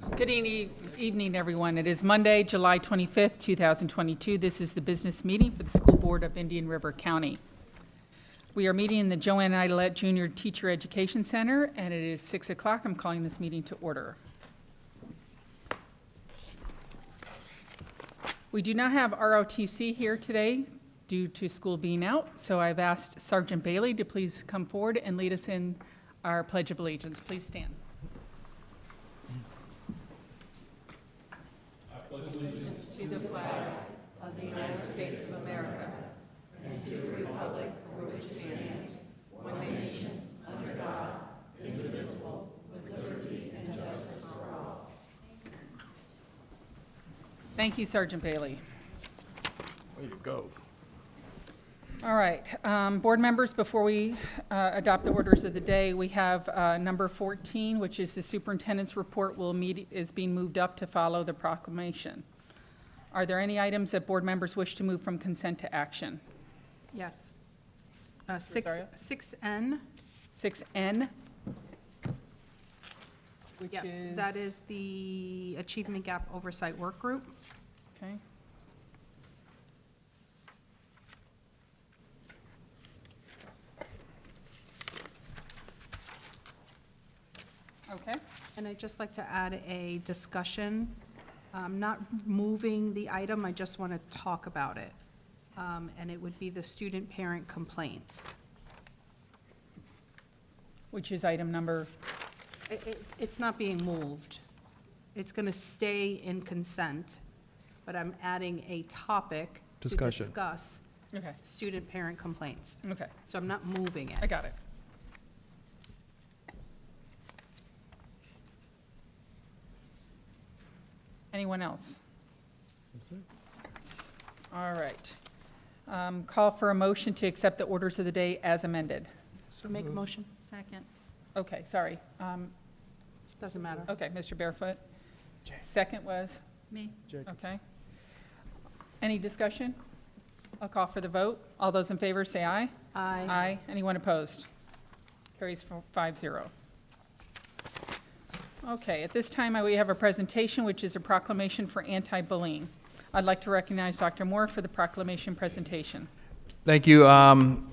Good evening, everyone. It is Monday, July 25th, 2022. This is the business meeting for the School Board of Indian River County. We are meeting in the Joanne Idlette Junior Teacher Education Center, and it is 6 o'clock. I'm calling this meeting to order. We do not have ROTC here today due to school being out, so I've asked Sergeant Bailey to please come forward and lead us in our Pledge of Allegiance. Please stand. Allegiance to the flag of the United States of America and to the republic for which it stands, one nation, under God, indivisible, with liberty and justice for all. Thank you, Sergeant Bailey. Way to go. All right, board members, before we adopt the orders of the day, we have number 14, which is the superintendent's report is being moved up to follow the proclamation. Are there any items that board members wish to move from consent to action? Yes. Sorry? 6N. 6N? Which Yes, is, that is the Achievement Gap Oversight Work Group. okay. Okay. And I'd just like to add a discussion. Not moving the item, I just want to talk about it. And it would be the student-parent complaints. Which is item number, It's not being moved. It's going to stay in consent, but I'm adding a topic to Discussion. discuss okay, student-parent complaints. okay, So I'm not moving I it. got it. Anyone else? All right. Call for a motion to accept the orders of the day as amended. So make a motion. Second. Okay, sorry. Doesn't matter. Okay, Mr. Barefoot. Second was? Me. Okay. Any discussion? I'll call for the vote. All those in favor say aye. Aye. Aye. Anyone opposed? Carries 5-0. Okay, at this time, we have a presentation, which is a proclamation for anti-bullying. I'd like to recognize Dr. Moore for the proclamation presentation. Thank you, Madam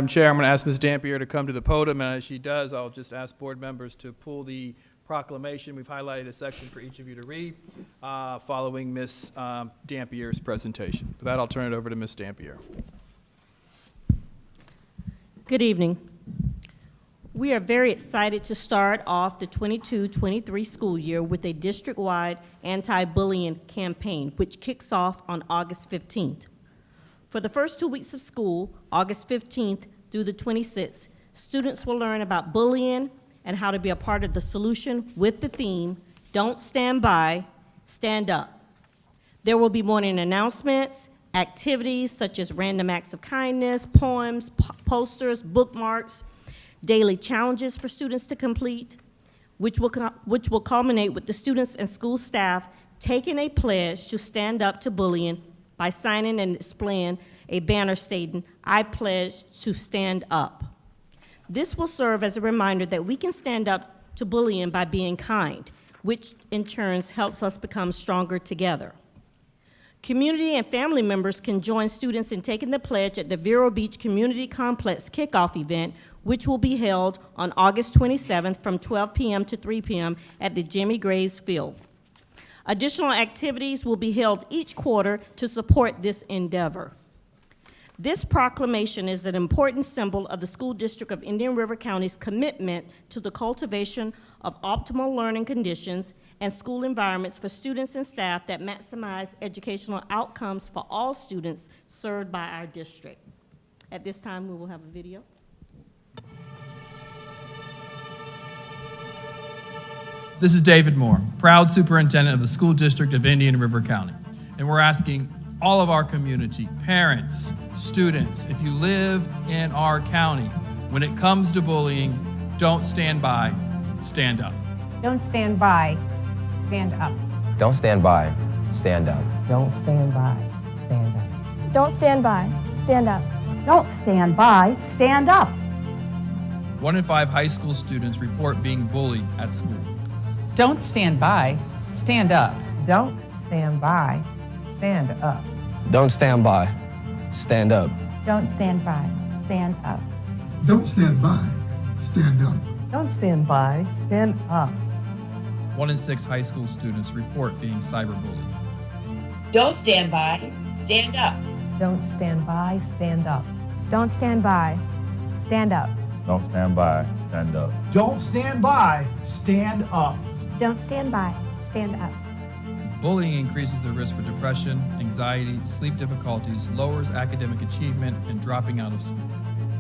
Chair. I'm going to ask Ms. Dampier to come to the podium, and as she does, I'll just ask board members to pull the proclamation. We've highlighted a section for each of you to read following Ms. Dampier's presentation. For that, I'll turn it over to Ms. Dampier. Good evening. We are very excited to start off the 22-23 school year with a district-wide anti-bullying campaign, which kicks off on August 15th. For the first 2 weeks of school, August 15th through the 26th, students will learn about bullying and how to be a part of the solution with the theme, Don't Stand By, Stand Up. There will be morning announcements, activities such as random acts of kindness, poems, posters, bookmarks, daily challenges for students to complete, which will culminate with the students and school staff taking a pledge to stand up to bullying by signing and displaying a banner stating, "I pledge to stand up." This will serve as a reminder that we can stand up to bullying by being kind, which in turn helps us become stronger together. Community and family members can join students in taking the pledge at the Vero Beach Community Complex Kickoff event, which will be held on August 27th from 12 p.m. to 3 p.m. at the Jimmy Graves Field. Additional activities will be held each quarter to support this endeavor. This proclamation is an important symbol of the School District of Indian River County's commitment to the cultivation of optimal learning conditions and school environments for students and staff that maximize educational outcomes for all students served by our district. At this time, we will have a video. This is David Moore, proud superintendent of the School District of Indian River County. And we're asking all of our community, parents, students, if you live in our county, when it comes to bullying, don't stand by, stand up. Don't stand by, stand up. Don't stand by, stand up. Don't stand by, stand up. Don't stand by, stand up. Don't stand by, stand up. 1 in 5 high school students report being bullied at school. Don't stand by, stand up. Don't stand by, stand up. Don't stand by. Stand up. Don't stand by. Stand up. Don't stand by. Stand up. Don't stand by, stand up. 1 in 6 high school students report being cyberbullied. Don't stand by, stand up. Don't stand by, stand up. Don't stand by. Stand up. Don't stand by, stand up. Don't stand by. Stand up. Don't stand by. Stand up. Bullying increases the risk for depression, anxiety, sleep difficulties, lowers academic achievement, and dropping out of school.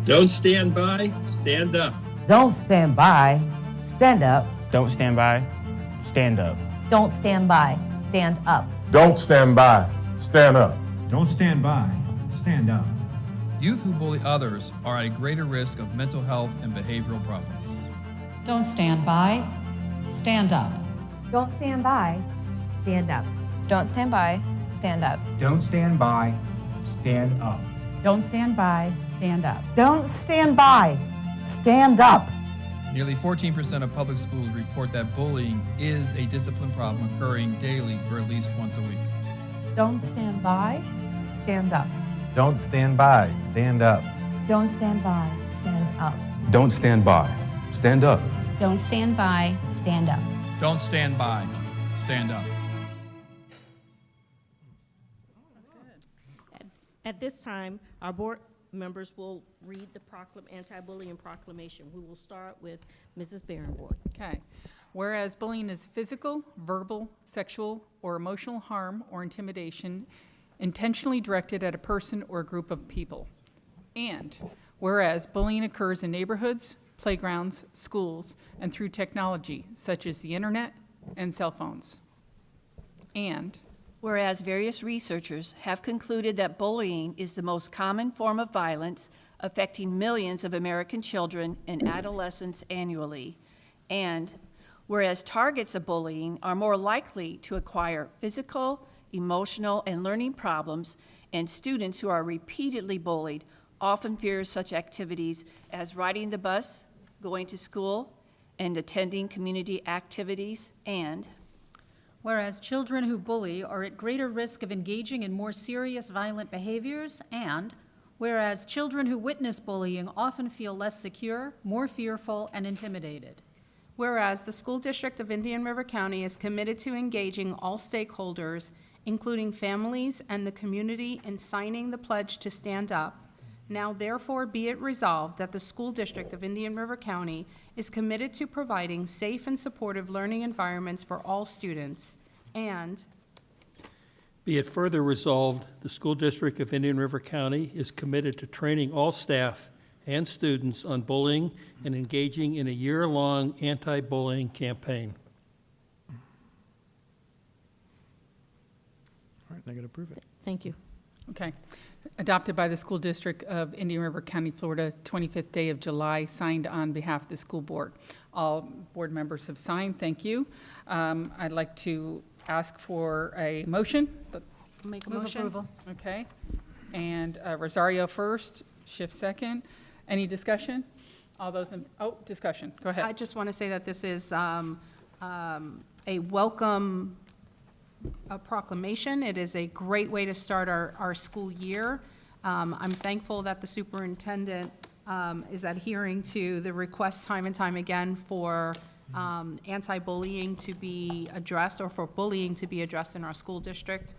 Don't stand by, stand up. Don't stand by, stand up. Don't stand by, stand up. Don't stand by. Stand up. Don't stand by, stand up. Don't stand by. Stand up. Youth who bully others are at a greater risk of mental health and behavioral problems. Don't stand by, stand up. Don't stand by. Stand up. Don't stand by. Stand up. Don't stand by. Stand up. Don't stand by. Stand up. Don't stand by, stand up. Nearly 14% of public schools report that bullying is a discipline problem occurring daily or at least once a week. Don't stand by. Stand up. Don't stand by, stand up. Don't stand by. Stand up. Don't stand by. Stand up. Don't stand by. Stand up. Don't stand by, stand up. At this time, our board members will read the anti-bullying proclamation. We will start with Mrs. Barrenborn. Okay. Whereas bullying is physical, verbal, sexual, or emotional harm or intimidation intentionally directed at a person or a group of people. And whereas bullying occurs in neighborhoods, playgrounds, schools, and through technology such as the internet and cell phones. And Whereas various researchers have concluded that bullying is the most common form of violence affecting millions of American children and adolescents annually. And whereas targets of bullying are more likely to acquire physical, emotional, and learning problems, and students who are repeatedly bullied often fear such activities as riding the bus, going to school, and attending community activities. And Whereas children who bully are at greater risk of engaging in more serious violent behaviors, and whereas children who witness bullying often feel less secure, more fearful, and intimidated. Whereas the School District of Indian River County is committed to engaging all stakeholders, including families and the community, in signing the pledge to stand up, now therefore be it resolved that the School District of Indian River County is committed to providing safe and supportive learning environments for all students, and Be it further resolved, the School District of Indian River County is committed to training all staff and students on bullying and engaging in a year-long anti-bullying campaign. All right, I'm going to approve it. Thank you. Okay. Adopted by the School District of Indian River County, Florida, 25th day of July, signed on behalf of the school board. All board members have signed. Thank you. I'd like to ask for a motion. Make a Move motion. approval. Okay. And Rosario first, Schiff second. Any discussion? All those in, discussion. Go ahead. I just want to say that this is a welcome proclamation. It is a great way to start our school year. I'm thankful that the superintendent is adhering to the request time and time again for anti-bullying to be addressed, or for bullying to be addressed in our school district.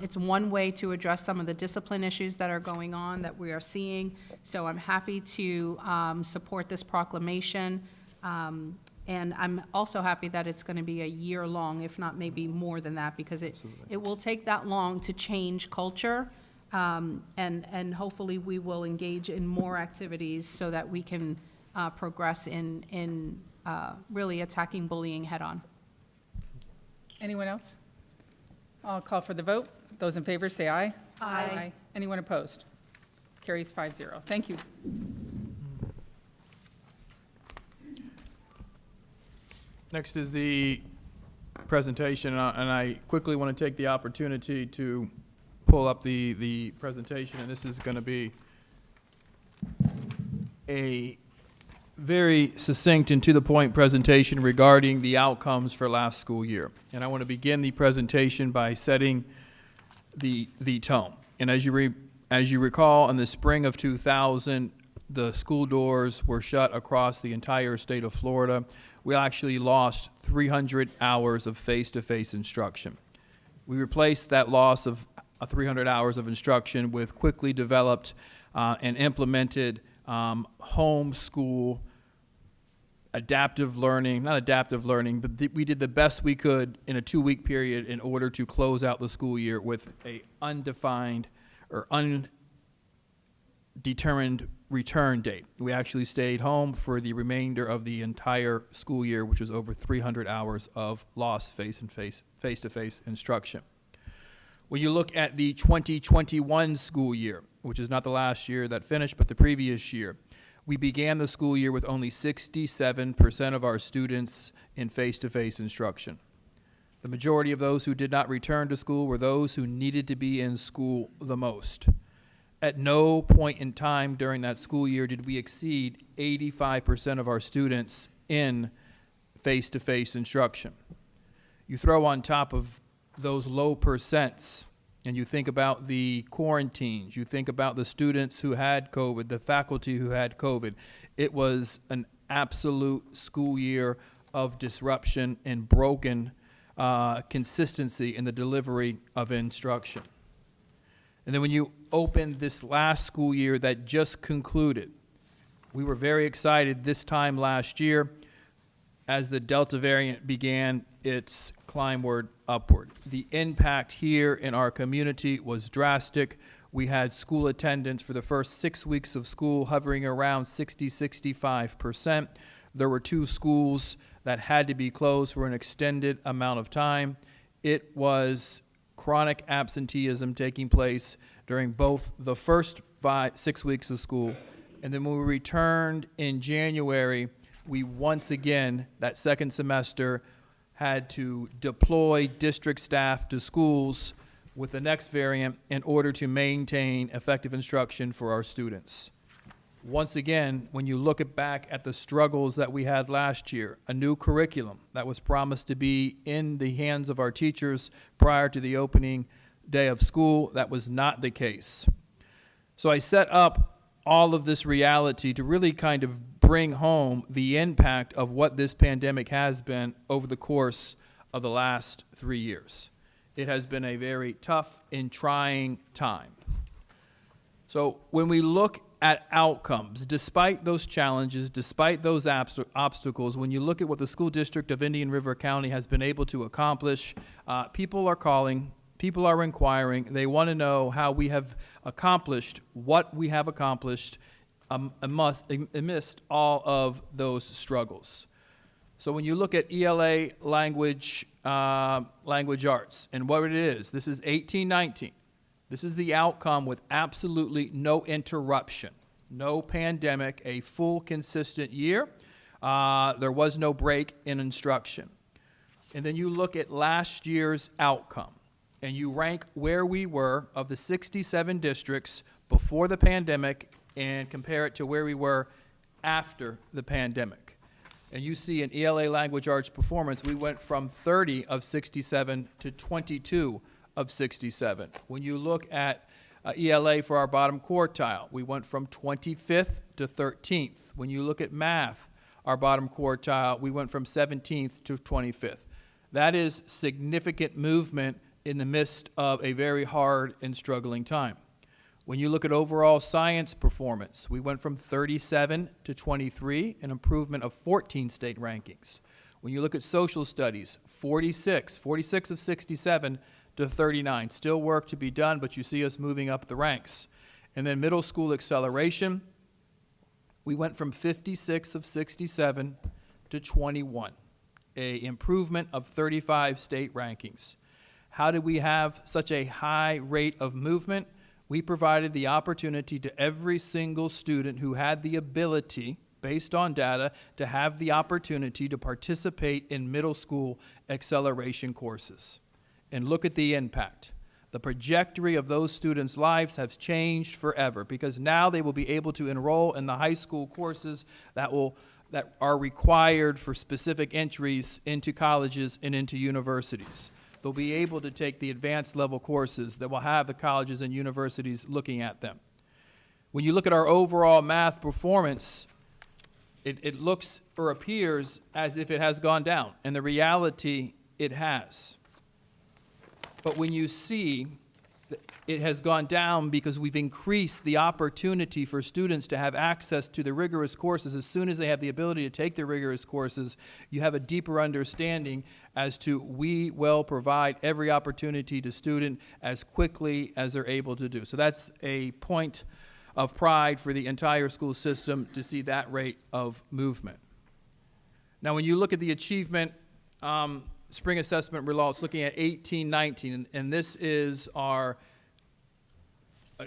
It's one way to address some of the discipline issues that are going on that we are seeing. So I'm happy to support this proclamation. And I'm also happy that it's going to be a year long, if not maybe more than that, because it will take that long to change culture. And hopefully we will engage in more activities so that we can progress in really attacking bullying head on. Anyone else? I'll call for the vote. Those in favor say aye. Aye. Anyone opposed? Carries 5-0. Thank you. Next is the presentation, and I quickly want to take the opportunity to pull up the presentation, and this is going to be a very succinct and to the point presentation regarding the outcomes for last school year. And I want to begin the presentation by setting the tone. And as you recall, in the spring of 2000, the school doors were shut across the entire state of Florida. We actually lost 300 hours of face-to-face instruction. We replaced that loss of 300 hours of instruction with quickly developed and implemented homeschool adaptive learning, not adaptive learning, but we did the best we could in a 2-week period in order to close out the school year with a undefined or undetermined return date. We actually stayed home for the remainder of the entire school year, which was over 300 hours of lost face-to-face instruction. When you look at the 2021 school year, which is not the last year that finished, but the previous year, we began the school year with only 67% of our students in face-to-face instruction. The majority of those who did not return to school were those who needed to be in school the most. At no point in time during that school year did we exceed 85% of our students in face-to-face instruction. You throw on top of those low percents, and you think about the quarantines, you think about the students who had COVID, the faculty who had COVID. It was an absolute school year of disruption and broken consistency in the delivery of instruction. And then when you open this last school year that just concluded, we were very excited this time last year as the Delta variant began its climbward upward. The impact here in our community was drastic. We had school attendance for the first 6 weeks of school hovering around 60-65%. There were 2 schools that had to be closed for an extended amount of time. It was chronic absenteeism taking place during both the first 6 weeks of school, and then when we returned in January, we once again, that second semester, had to deploy district staff to schools with the next variant in order to maintain effective instruction for our students. Once again, when you look back at the struggles that we had last year, a new curriculum that was promised to be in the hands of our teachers prior to the opening day of school, that was not the case. So I set up all of this reality to really kind of bring home the impact of what this pandemic has been over the course of the last 3 years. It has been a very tough and trying time. So when we look at outcomes, despite those challenges, despite those obstacles, when you look at what the school district of Indian River County has been able to accomplish, people are calling, people are inquiring, they want to know how we have accomplished what we have accomplished amidst all of those struggles. So when you look at ELA language arts and what it is, this is 1819. This is the outcome with absolutely no interruption, no pandemic, a full consistent year. There was no break in instruction. And then you look at last year's outcome and you rank where we were of the 67 districts before the pandemic and compare it to where we were after the pandemic. And you see in ELA language arts performance, we went from 30 of 67 to 22 of 67. When you look at ELA for our bottom quartile, we went from 25th to 13th. When you look at math, our bottom quartile, we went from 17th to 25th. That is significant movement in the midst of a very hard and struggling time. When you look at overall science performance, we went from 37 to 23, an improvement of 14 state rankings. When you look at social studies, 46 of 67 to 39. Still work to be done, but you see us moving up the ranks. And then middle school acceleration, we went from 56 of 67 to 21, an improvement of 35 state rankings. How did we have such a high rate of movement? We provided the opportunity to every single student who had the ability, based on data, to have the opportunity to participate in middle school acceleration courses. And look at the impact. The trajectory of those students' lives has changed forever because now they will be able to enroll in the high school courses that will that are required for specific entries into colleges and into universities. They'll be able to take the advanced level courses that will have the colleges and universities looking at them. When you look at our overall math performance, it looks or appears as if it has gone down, and the reality, it has. But when you see that it has gone down because we've increased the opportunity for students to have access to the rigorous courses as soon as they have the ability to take the rigorous courses, you have a deeper understanding as to we will provide every opportunity to student as quickly as they're able to do. So that's a point of pride for the entire school system to see that rate of movement. Now, when you look at the achievement spring assessment results, looking at 18-19, and this is our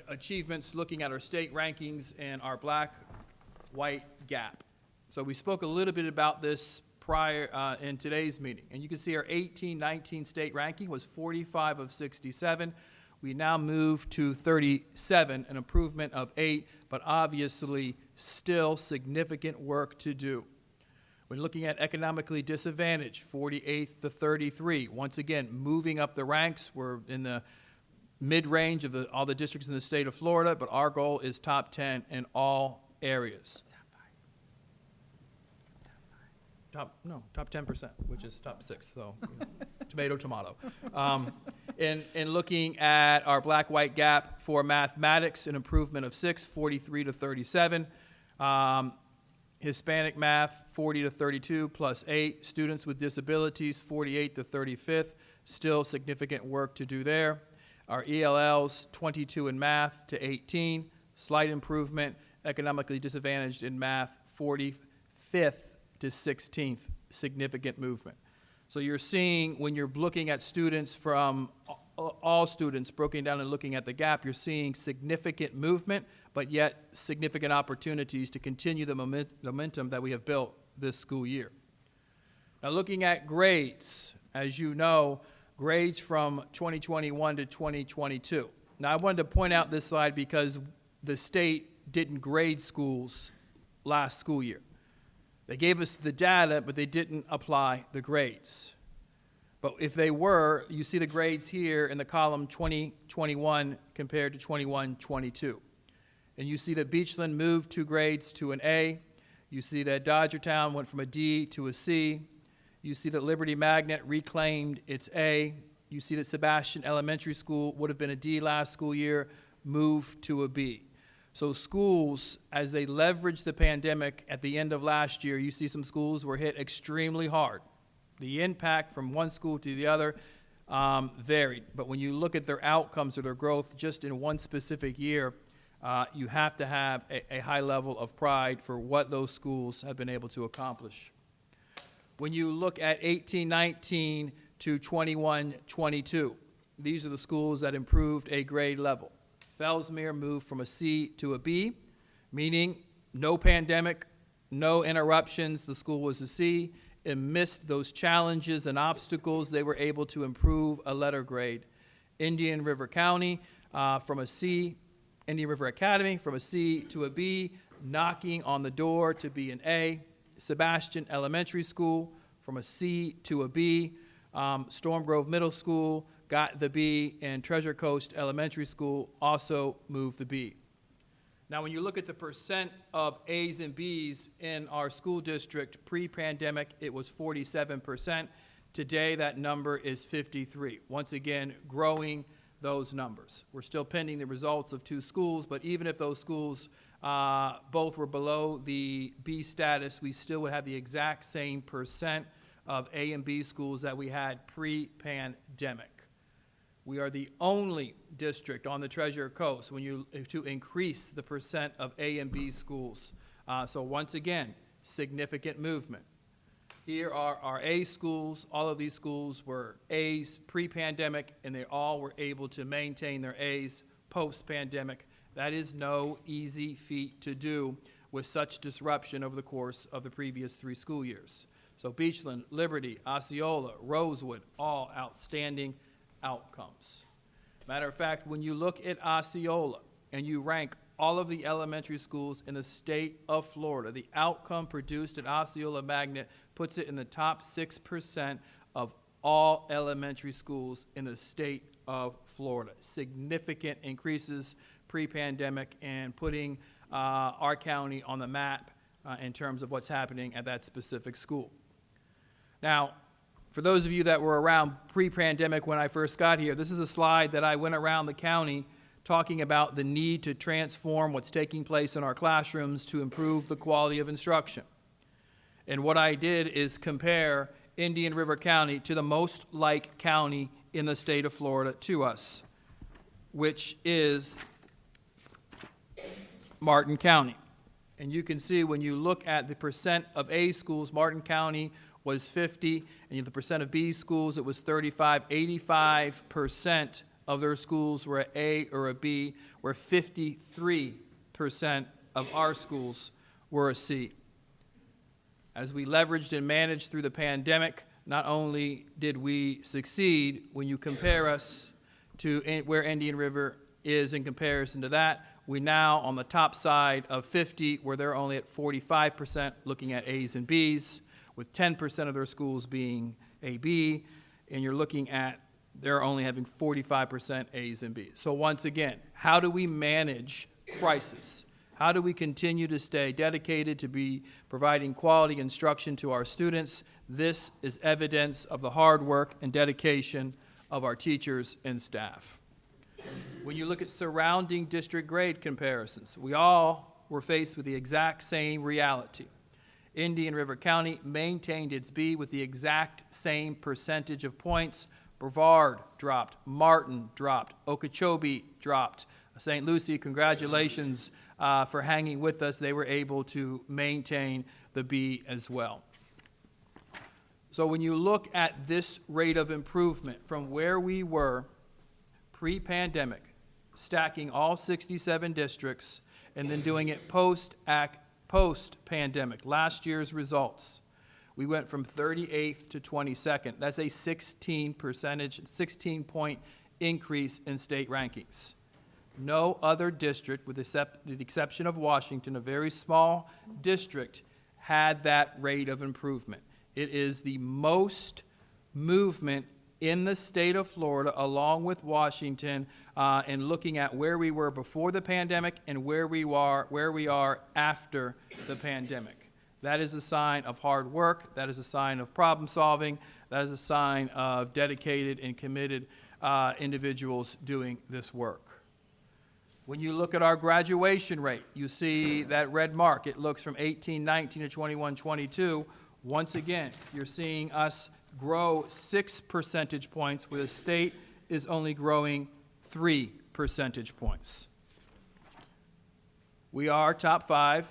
achievements looking at our state rankings and our black-white gap. So we spoke a little bit about this prior in today's meeting, and you can see our 18-19 state ranking was 45 of 67. We now move to 37, an improvement of 8, but obviously still significant work to do. When looking at economically disadvantaged, 48th to 33. Once again, moving up the ranks. We're in the mid-range of all the districts in the state of Florida, but our goal is top 10 in all areas. Top 10%, which is top 6, so tomato, tomato. In looking at our black-white gap for mathematics, an improvement of 6, 43 to 37. Hispanic math, 40 to 32 plus 8. Students with disabilities, 48 to 35th. Still significant work to do there. Our ELLs, 22 in math to 18. Slight improvement. Economically disadvantaged in math, 45th to 16th. Significant movement. So you're seeing when you're looking at students from all students broken down and looking at the gap, you're seeing significant movement, but yet significant opportunities to continue the momentum that we have built this school year. Now looking at grades, as you know, grades from 2021 to 2022. Now I wanted to point out this slide because the state didn't grade schools last school year. They gave us the data, but they didn't apply the grades. But if they were, you see the grades here in the column 2021 compared to 21-22. And you see that Beachland moved 2 grades to an A. You see that Dodgertown went from a D to a C. You see that Liberty Magnet reclaimed its A. You see that Sebastian Elementary School would have been a D last school year, moved to a B. So schools, as they leveraged the pandemic at the end of last year, you see some schools were hit extremely hard. The impact from one school to the other varied. But when you look at their outcomes or their growth just in one specific year, you have to have a high level of pride for what those schools have been able to accomplish. When you look at 18-19 to 21-22, these are the schools that improved a grade level. Fellsmere moved from a C to a B, meaning no pandemic, no interruptions. The school was a C. Amidst those challenges and obstacles, they were able to improve a letter grade. Indian River County from a C, Indian River Academy from a C to a B, knocking on the door to be an A. Sebastian Elementary School from a C to a B. Storm Grove Middle School got the B, and Treasure Coast Elementary School also moved the B. Now, when you look at the percent of A's and B's in our school district pre-pandemic, it was 47%. Today, that number is 53. Once again, growing those numbers. We're still pending the results of 2 schools, but even if those schools both were below the B status, we still would have the exact same percent of A and B schools that we had pre-pandemic. We are the only district on the Treasure Coast to increase the percent of A and B schools. So once again, significant movement. Here are our A schools. All of these schools were A's pre-pandemic, and they all were able to maintain their A's post-pandemic. That is no easy feat to do with such disruption over the course of the previous 3 school years. So Beachland, Liberty, Osceola, Rosewood, all outstanding outcomes. Matter of fact, when you look at Osceola and you rank all of the elementary schools in the state of Florida. The outcome produced at Osceola Magnet puts it in the top 6% of all elementary schools in the state of Florida. Significant increases pre-pandemic and putting our county on the map in terms of what's happening at that specific school. Now, for those of you that were around pre-pandemic when I first got here, this is a slide that I went around the county talking about the need to transform what's taking place in our classrooms to improve the quality of instruction. And what I did is compare Indian River County to the most like county in the state of Florida to us, which is Martin County. And you can see when you look at the percent of A schools, Martin County was 50, and the percent of B schools, it was 35. 85% of their schools were an A or a B, where 53% of our schools were a C. As we leveraged and managed through the pandemic, not only did we succeed, when you compare us to where Indian River is in comparison to that, we now on the top side of 50, where they're only at 45%, looking at A's and B's, with 10% of their schools being AB, and you're looking at they're only having 45% A's and B's. So once again, how do we manage crisis? How do we continue to stay dedicated to be providing quality instruction to our students? This is evidence of the hard work and dedication of our teachers and staff. When you look at surrounding district grade comparisons, we all were faced with the exact same reality. Indian River County maintained its B with the exact same percentage of points. Brevard dropped, Martin dropped, Okeechobee dropped. St. Lucie, congratulations for hanging with us. They were able to maintain the B as well. So when you look at this rate of improvement from where we were pre-pandemic, stacking all 67 districts, and then doing it post-pandemic, last year's results, we went from 38th to 22nd. That's a 16-point increase in state rankings. No other district, with the exception of Washington, a very small district, had that rate of improvement. It is the most movement in the state of Florida, along with Washington, and looking at where we were before the pandemic and where we are after the pandemic. That is a sign of hard work. That is a sign of problem solving. That is a sign of dedicated and committed individuals doing this work. When you look at our graduation rate, you see that red mark. It looks from 18-19 to 21-22. Once again, you're seeing us grow 6 percentage points, where the state is only growing 3 percentage points. We are top 5.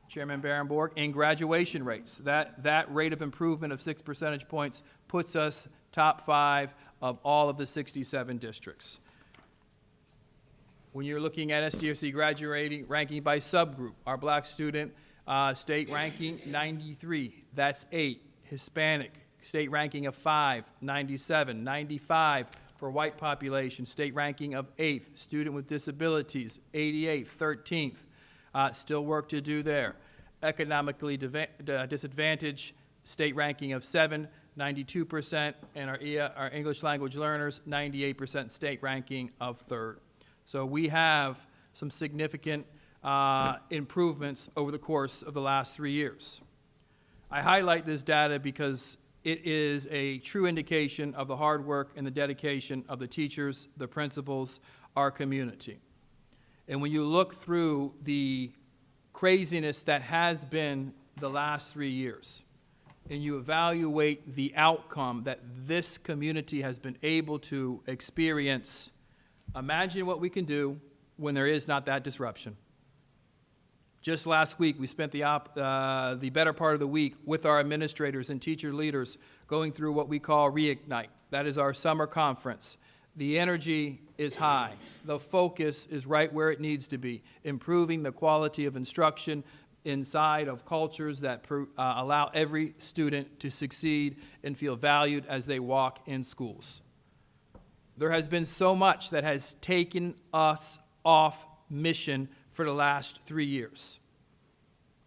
Chairman Barenborg, in graduation rates. That rate of improvement of 6 percentage points puts us top 5 of all of the 67 districts. When you're looking at SDRC graduating ranking by subgroup, our black student state ranking 93, that's 8. Hispanic state ranking of 5, 97, 95 for white population, state ranking of 8th. Student with disabilities, 88, 13th. Still work to do there. Economically disadvantaged, state ranking of 7, 92%, and our English language learners, 98% state ranking of 3rd. So we have some significant improvements over the course of the last 3 years. I highlight this data because it is a true indication of the hard work and the dedication of the teachers, the principals, our community. And when you look through the craziness that has been the last 3 years, and you evaluate the outcome that this community has been able to experience, imagine what we can do when there is not that disruption. Just last week, we spent the better part of the week with our administrators and teacher leaders going through what we call Reignite. That is our summer conference. The energy is high. The focus is right where it needs to be, improving the quality of instruction inside of cultures that allow every student to succeed and feel valued as they walk in schools. There has been so much that has taken us off mission for the last 3 years.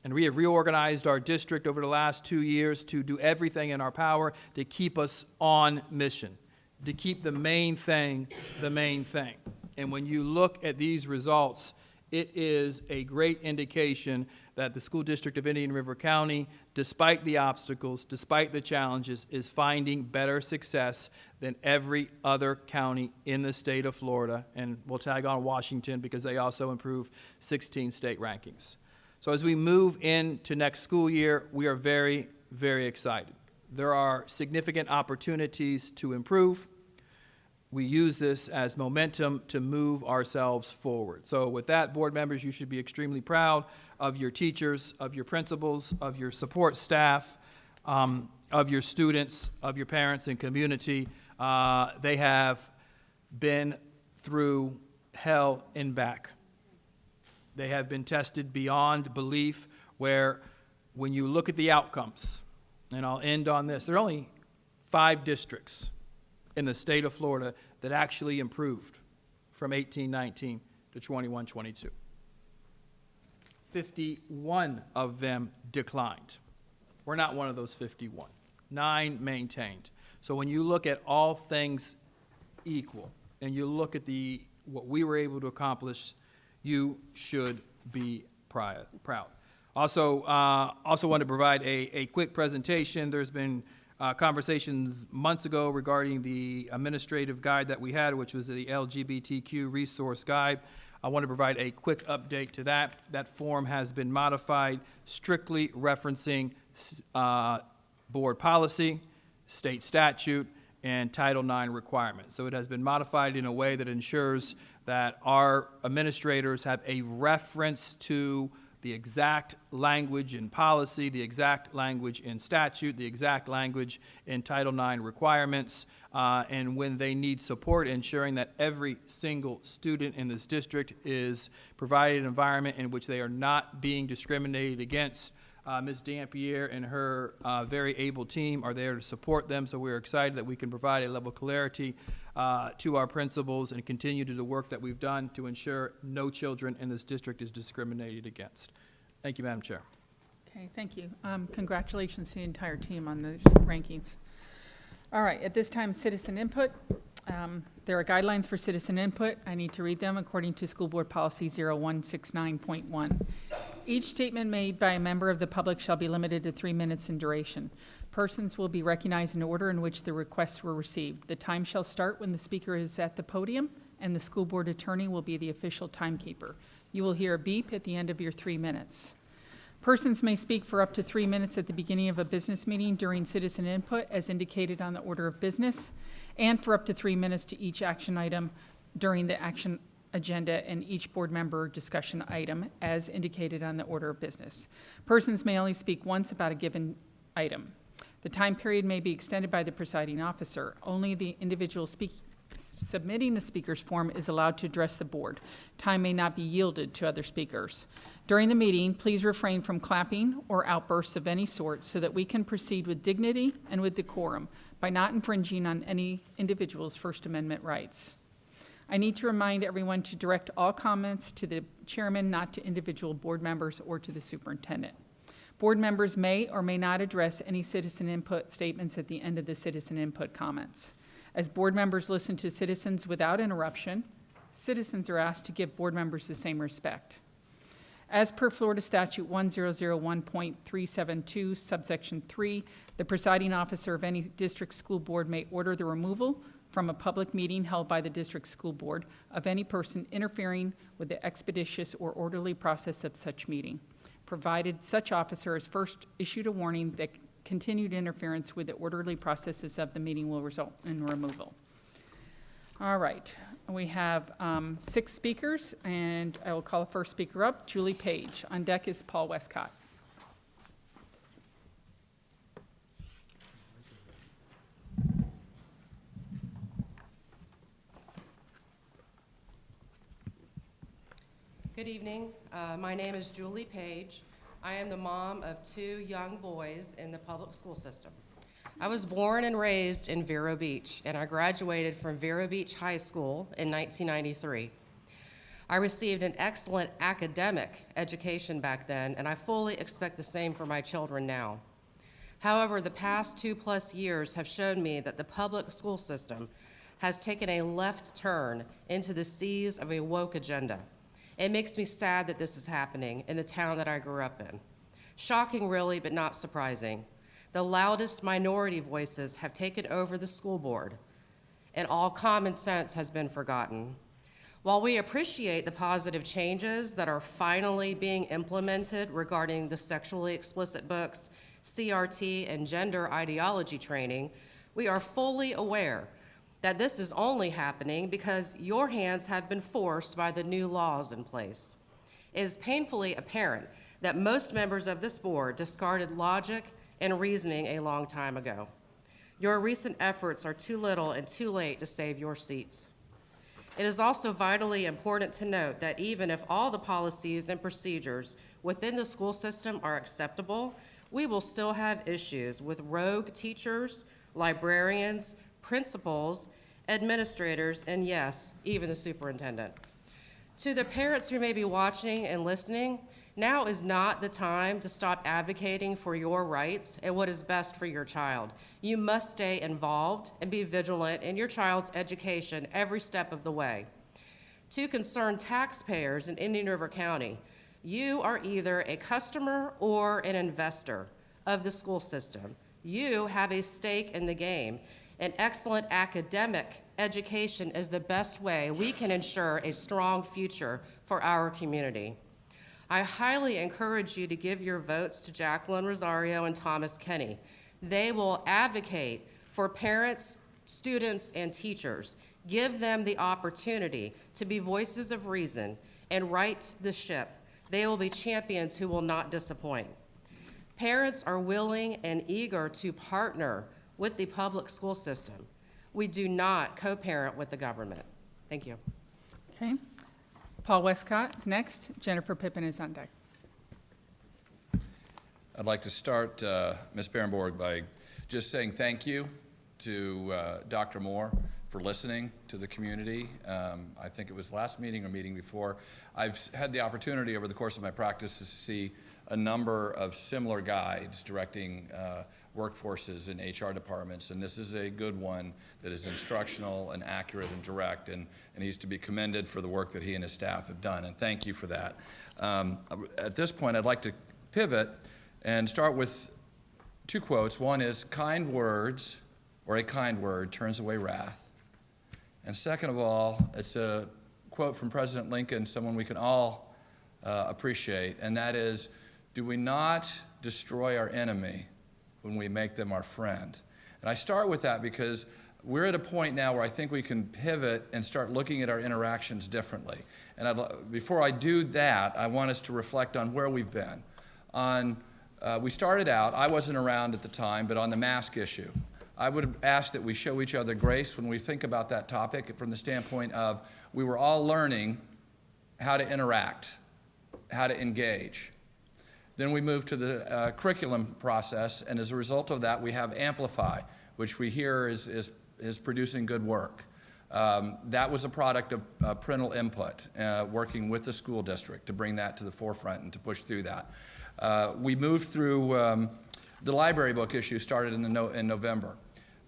And we have reorganized our district over the last 2 years to do everything in our power to keep us on mission, to keep the main thing the main thing. And when you look at these results, it is a great indication that the School District of Indian River County, despite the obstacles, despite the challenges, is finding better success than every other county in the state of Florida. And we'll tag on Washington because they also improve 16 state rankings. So as we move into next school year, we are very, very excited. There are significant opportunities to improve. We use this as momentum to move ourselves forward. So with that, board members, you should be extremely proud of your teachers, of your principals, of your support staff, of your students, of your parents and community. They have been through hell and back. They have been tested beyond belief, where when you look at the outcomes, and I'll end on this, there are only 5 districts in the state of Florida that actually improved from 18-19 to 21-22. 51 of them declined. We're not one of those 51. 9 maintained. So when you look at all things equal, and you look at what we were able to accomplish, you should be proud. Also want to provide a quick presentation. There's been conversations months ago regarding the administrative guide that we had, which was the LGBTQ resource guide. I want to provide a quick update to that. That form has been modified, strictly referencing board policy, state statute, and Title IX requirements. So it has been modified in a way that ensures that our administrators have a reference to the exact language in policy, the exact language in statute, the exact language in Title IX requirements, and when they need support, ensuring that every single student in this district is provided an environment in which they are not being discriminated against. Ms. Dampierre and her very able team are there to support them, so we're excited that we can provide a level of clarity to our principals and continue to do the work that we've done to ensure no children in this district is discriminated against. Thank you, Madam Chair. Okay, thank you. Congratulations to the entire team on those rankings. All right, at this time, citizen input. There are guidelines for citizen input. I need to read them according to School Board Policy 0169.1. Each statement made by a member of the public shall be limited to 3 minutes in duration. Persons will be recognized in order in which the requests were received. The time shall start when the speaker is at the podium, and the school board attorney will be the official timekeeper. You will hear a beep at the end of your 3 minutes. Persons may speak for up to 3 minutes at the beginning of a business meeting during citizen input, as indicated on the order of business, and for up to 3 minutes to each action item during the action agenda and each board member discussion item, as indicated on the order of business. Persons may only speak once about a given item. The time period may be extended by the presiding officer. Only the individual submitting the speaker's form is allowed to address the board. Time may not be yielded to other speakers. During the meeting, please refrain from clapping or outbursts of any sort so that we can proceed with dignity and with decorum by not infringing on any individual's First Amendment rights. I need to remind everyone to direct all comments to the chairman, not to individual board members or to the superintendent. Board members may or may not address any citizen input statements at the end of the citizen input comments. As board members listen to citizens without interruption, citizens are asked to give board members the same respect. As per Florida Statute 1001.372, subsection 3, the presiding officer of any district school board may order the removal from a public meeting held by the district school board of any person interfering with the expeditious or orderly process of such meeting, provided such officer has first issued a warning that continued interference with the orderly processes of the meeting will result in removal. All right, we have 6 speakers, and I will call the first speaker up, Julie Page. On deck is Paul Westcott. Good evening. My name is Julie Page. I am the mom of 2 young boys in the public school system. I was born and raised in Vero Beach, and I graduated from Vero Beach High School in 1993. I received an excellent academic education back then, and I fully expect the same for my children now. However, the past 2+ years have shown me that the public school system has taken a left turn into the seas of a woke agenda. It makes me sad that this is happening in the town that I grew up in. Shocking, really, but not surprising. The loudest minority voices have taken over the school board, and all common sense has been forgotten. While we appreciate the positive changes that are finally being implemented regarding the sexually explicit books, CRT, and gender ideology training, we are fully aware that this is only happening because your hands have been forced by the new laws in place. It is painfully apparent that most members of this board discarded logic and reasoning a long time ago. Your recent efforts are too little and too late to save your seats. It is also vitally important to note that even if all the policies and procedures within the school system are acceptable, we will still have issues with rogue teachers, librarians, principals, administrators, and yes, even the superintendent. To the parents who may be watching and listening, now is not the time to stop advocating for your rights and what is best for your child. You must stay involved and be vigilant in your child's education every step of the way. To concerned taxpayers in Indian River County, you are either a customer or an investor of the school system. You have a stake in the game. An excellent academic education is the best way we can ensure a strong future for our community. I highly encourage you to give your votes to Jacqueline Rosario and Thomas Kenny. They will advocate for parents, students, and teachers. Give them the opportunity to be voices of reason and right the ship. They will be champions who will not disappoint. Parents are willing and eager to partner with the public school system. We do not co-parent with the government. Thank you. Okay. Paul Westcott is next. Jennifer Pippin is on deck. I'd like to start, Ms. Berenborg, by just saying thank you to Dr. Moore for listening to the community. I think it was last meeting or meeting before. I've had the opportunity over the course of my practice to see a number of similar guides directing workforces in HR departments, and this is a good one that is instructional and accurate and direct, and he's to be commended for the work that he and his staff have done, and thank you for that. At this point, I'd like to pivot and start with two quotes. One is, kind words, or a kind word, turns away wrath. And second of all, it's a quote from President Lincoln, someone we can all appreciate, and that is, do we not destroy our enemy when we make them our friend? And I start with that because we're at a point now where I think we can pivot and start looking at our interactions differently. And before I do that, I want us to reflect on where we've been. We started out, I wasn't around at the time, but on the mask issue. I would ask that we show each other grace when we think about that topic from the standpoint of we were all learning how to interact, how to engage. Then we moved to the curriculum process, and as a result of that, we have Amplify, which we hear is producing good work. That was a product of parental input, working with the school district to bring that to the forefront and to push through that. We moved through the library book issue started in November.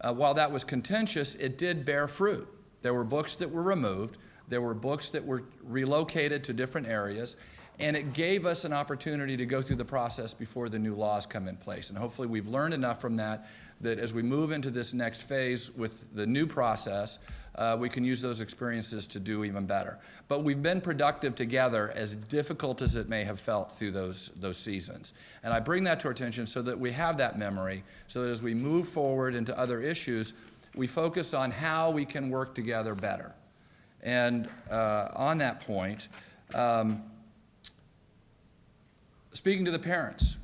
While that was contentious, it did bear fruit. There were books that were removed. There were books that were relocated to different areas. And it gave us an opportunity to go through the process before the new laws come in place. And hopefully we've learned enough from that, that as we move into this next phase with the new process, we can use those experiences to do even better. But we've been productive together, as difficult as it may have felt through those seasons. And I bring that to our attention so that we have that memory, so that as we move forward into other issues, we focus on how we can work together better. And on that point, speaking to the parents,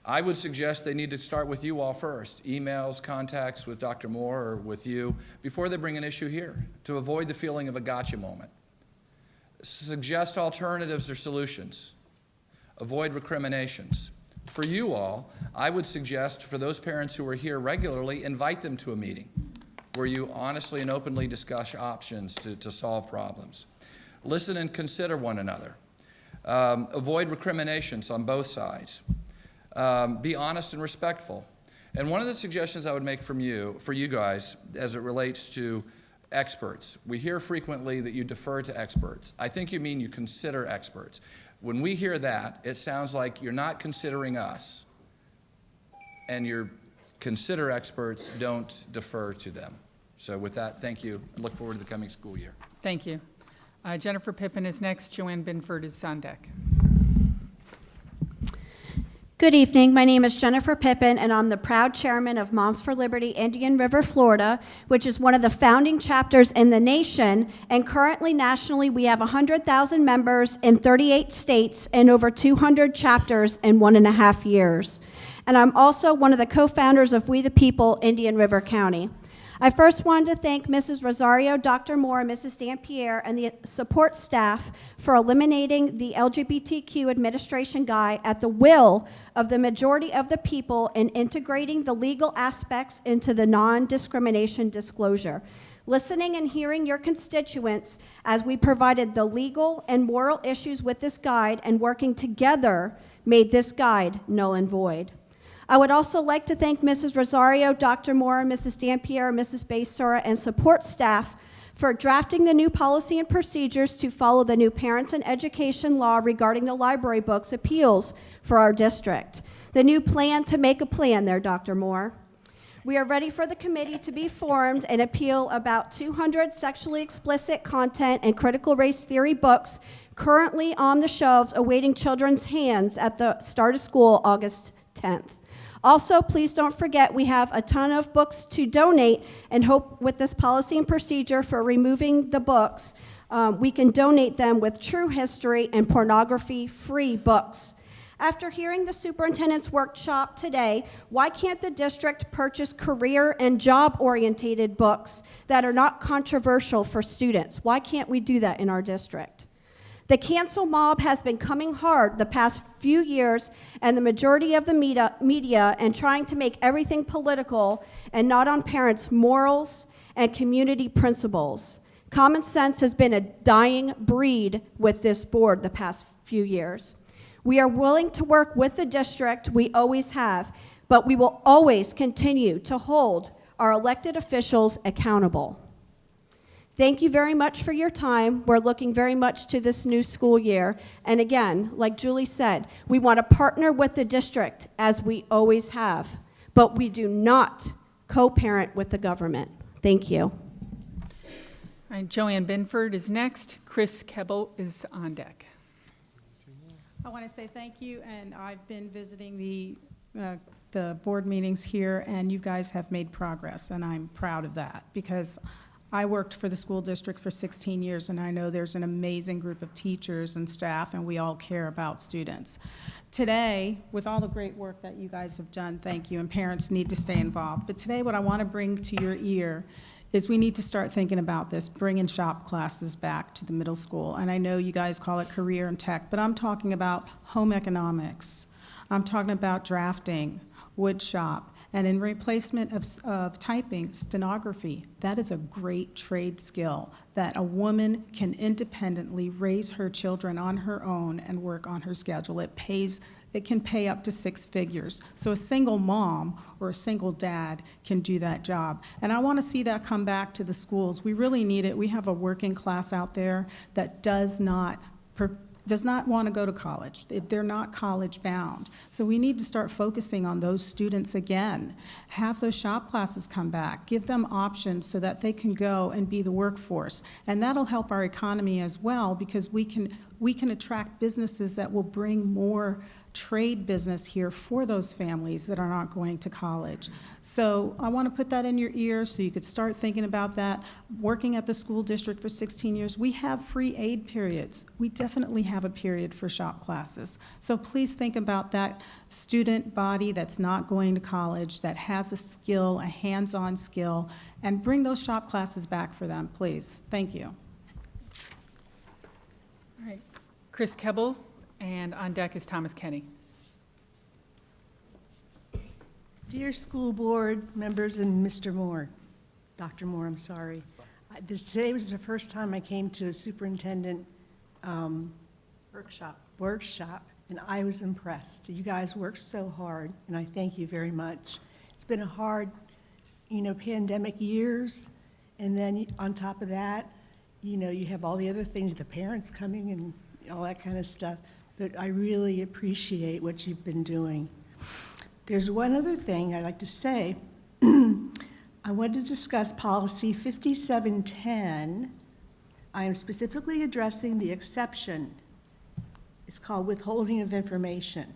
I would suggest they need to start with you all first. Emails, contacts with Dr. Moore or with you before they bring an issue here, to avoid the feeling of a gotcha moment. Suggest alternatives or solutions. Avoid recriminations. For you all, I would suggest for those parents who are here regularly, invite them to a meeting. where you honestly and openly discuss options to solve problems. Listen and consider one another. Avoid recriminations on both sides. Be honest and respectful. And one of the suggestions I would make for you guys, as it relates to experts, we hear frequently that you defer to experts. I think you mean you consider experts. When we hear that, it sounds like you're not considering us, and you consider experts, don't defer to them. So with that, thank you. I look forward to the coming school year. Thank you. Jennifer Pippin is next. Joanne Binford is on deck. Good evening. My name is Jennifer Pippin, and I'm the proud chairman of Moms for Liberty Indian River, Florida, which is one of the founding chapters in the nation. And currently, nationally, we have 100,000 members in 38 states and over 200 chapters in 1.5 years. And I'm also one of the co-founders of We the People, Indian River County. I first wanted to thank Mrs. Rosario, Dr. Moore, and Mrs. Dampierre, and the support staff for eliminating the LGBTQ administration guide at the will of the majority of the people and integrating the legal aspects into the non-discrimination disclosure. Listening and hearing your constituents as we provided the legal and moral issues with this guide and working together made this guide null and void. I would also like to thank Mrs. Rosario, Dr. Moore, Mrs. Dampierre, Mrs. Basura, and support staff for drafting the new policy and procedures to follow the new parents and education law regarding the library books appeals for our district. The new plan to make a plan there, Dr. Moore. We are ready for the committee to be formed and appeal about 200 sexually explicit content and critical race theory books currently on the shelves awaiting children's hands at the start of school August 10th. Also, please don't forget we have a ton of books to donate, and hope with this policy and procedure for removing the books, we can donate them with true history and pornography-free books. After hearing the superintendent's workshop today, why can't the district purchase career and job-oriented books that are not controversial for students? Why can't we do that in our district? The cancel mob has been coming hard the past few years, and the majority of the media and trying to make everything political and not on parents' morals and community principles. Common sense has been a dying breed with this board the past few years. We are willing to work with the district, we always have, but we will always continue to hold our elected officials accountable. Thank you very much for your time. We're looking very much to this new school year. And again, like Julie said, we want to partner with the district as we always have, but we do not co-parent with the government. Thank you. All right, Joanne Binford is next. Chris Keble is on deck. I want to say thank you, and I've been visiting the board meetings here, and you guys have made progress, and I'm proud of that, because I worked for the school district for 16 years, and I know there's an amazing group of teachers and staff, and we all care about students. Today, with all the great work that you guys have done, thank you, and parents need to stay involved. But today, what I want to bring to your ear is we need to start thinking about this, bringing shop classes back to the middle school. And I know you guys call it career and tech, but I'm talking about home economics. I'm talking about drafting, wood shop, and in replacement of typing, stenography. That is a great trade skill that a woman can independently raise her children on her own and work on her schedule. It can pay up to 6 figures. So a single mom or a single dad can do that job. And I want to see that come back to the schools. We really need it. We have a working class out there that does not want to go to college. They're not college bound. So we need to start focusing on those students again. Have those shop classes come back. Give them options so that they can go and be the workforce. And that'll help our economy as well, because we can attract businesses that will bring more trade business here for those families that are not going to college. So I want to put that in your ear so you could start thinking about that. Working at the school district for 16 years, we have free aid periods. We definitely have a period for shop classes. So please think about that student body that's not going to college, that has a skill, a hands-on skill, and bring those shop classes back for them, please. Thank you. All right, Chris Keble. And on deck is Thomas Kenny. Dear school board members and Mr. Moore, Dr. Moore, I'm sorry. Today was the first time I came to a superintendent workshop, and I was impressed. You guys worked so hard, and I thank you very much. It's been a hard, pandemic years, and then on top of that, you have all the other things, the parents coming and all that kind of stuff, but I really appreciate what you've been doing. There's one other thing I'd like to say. I want to discuss policy 5710. I am specifically addressing the exception. It's called withholding of information.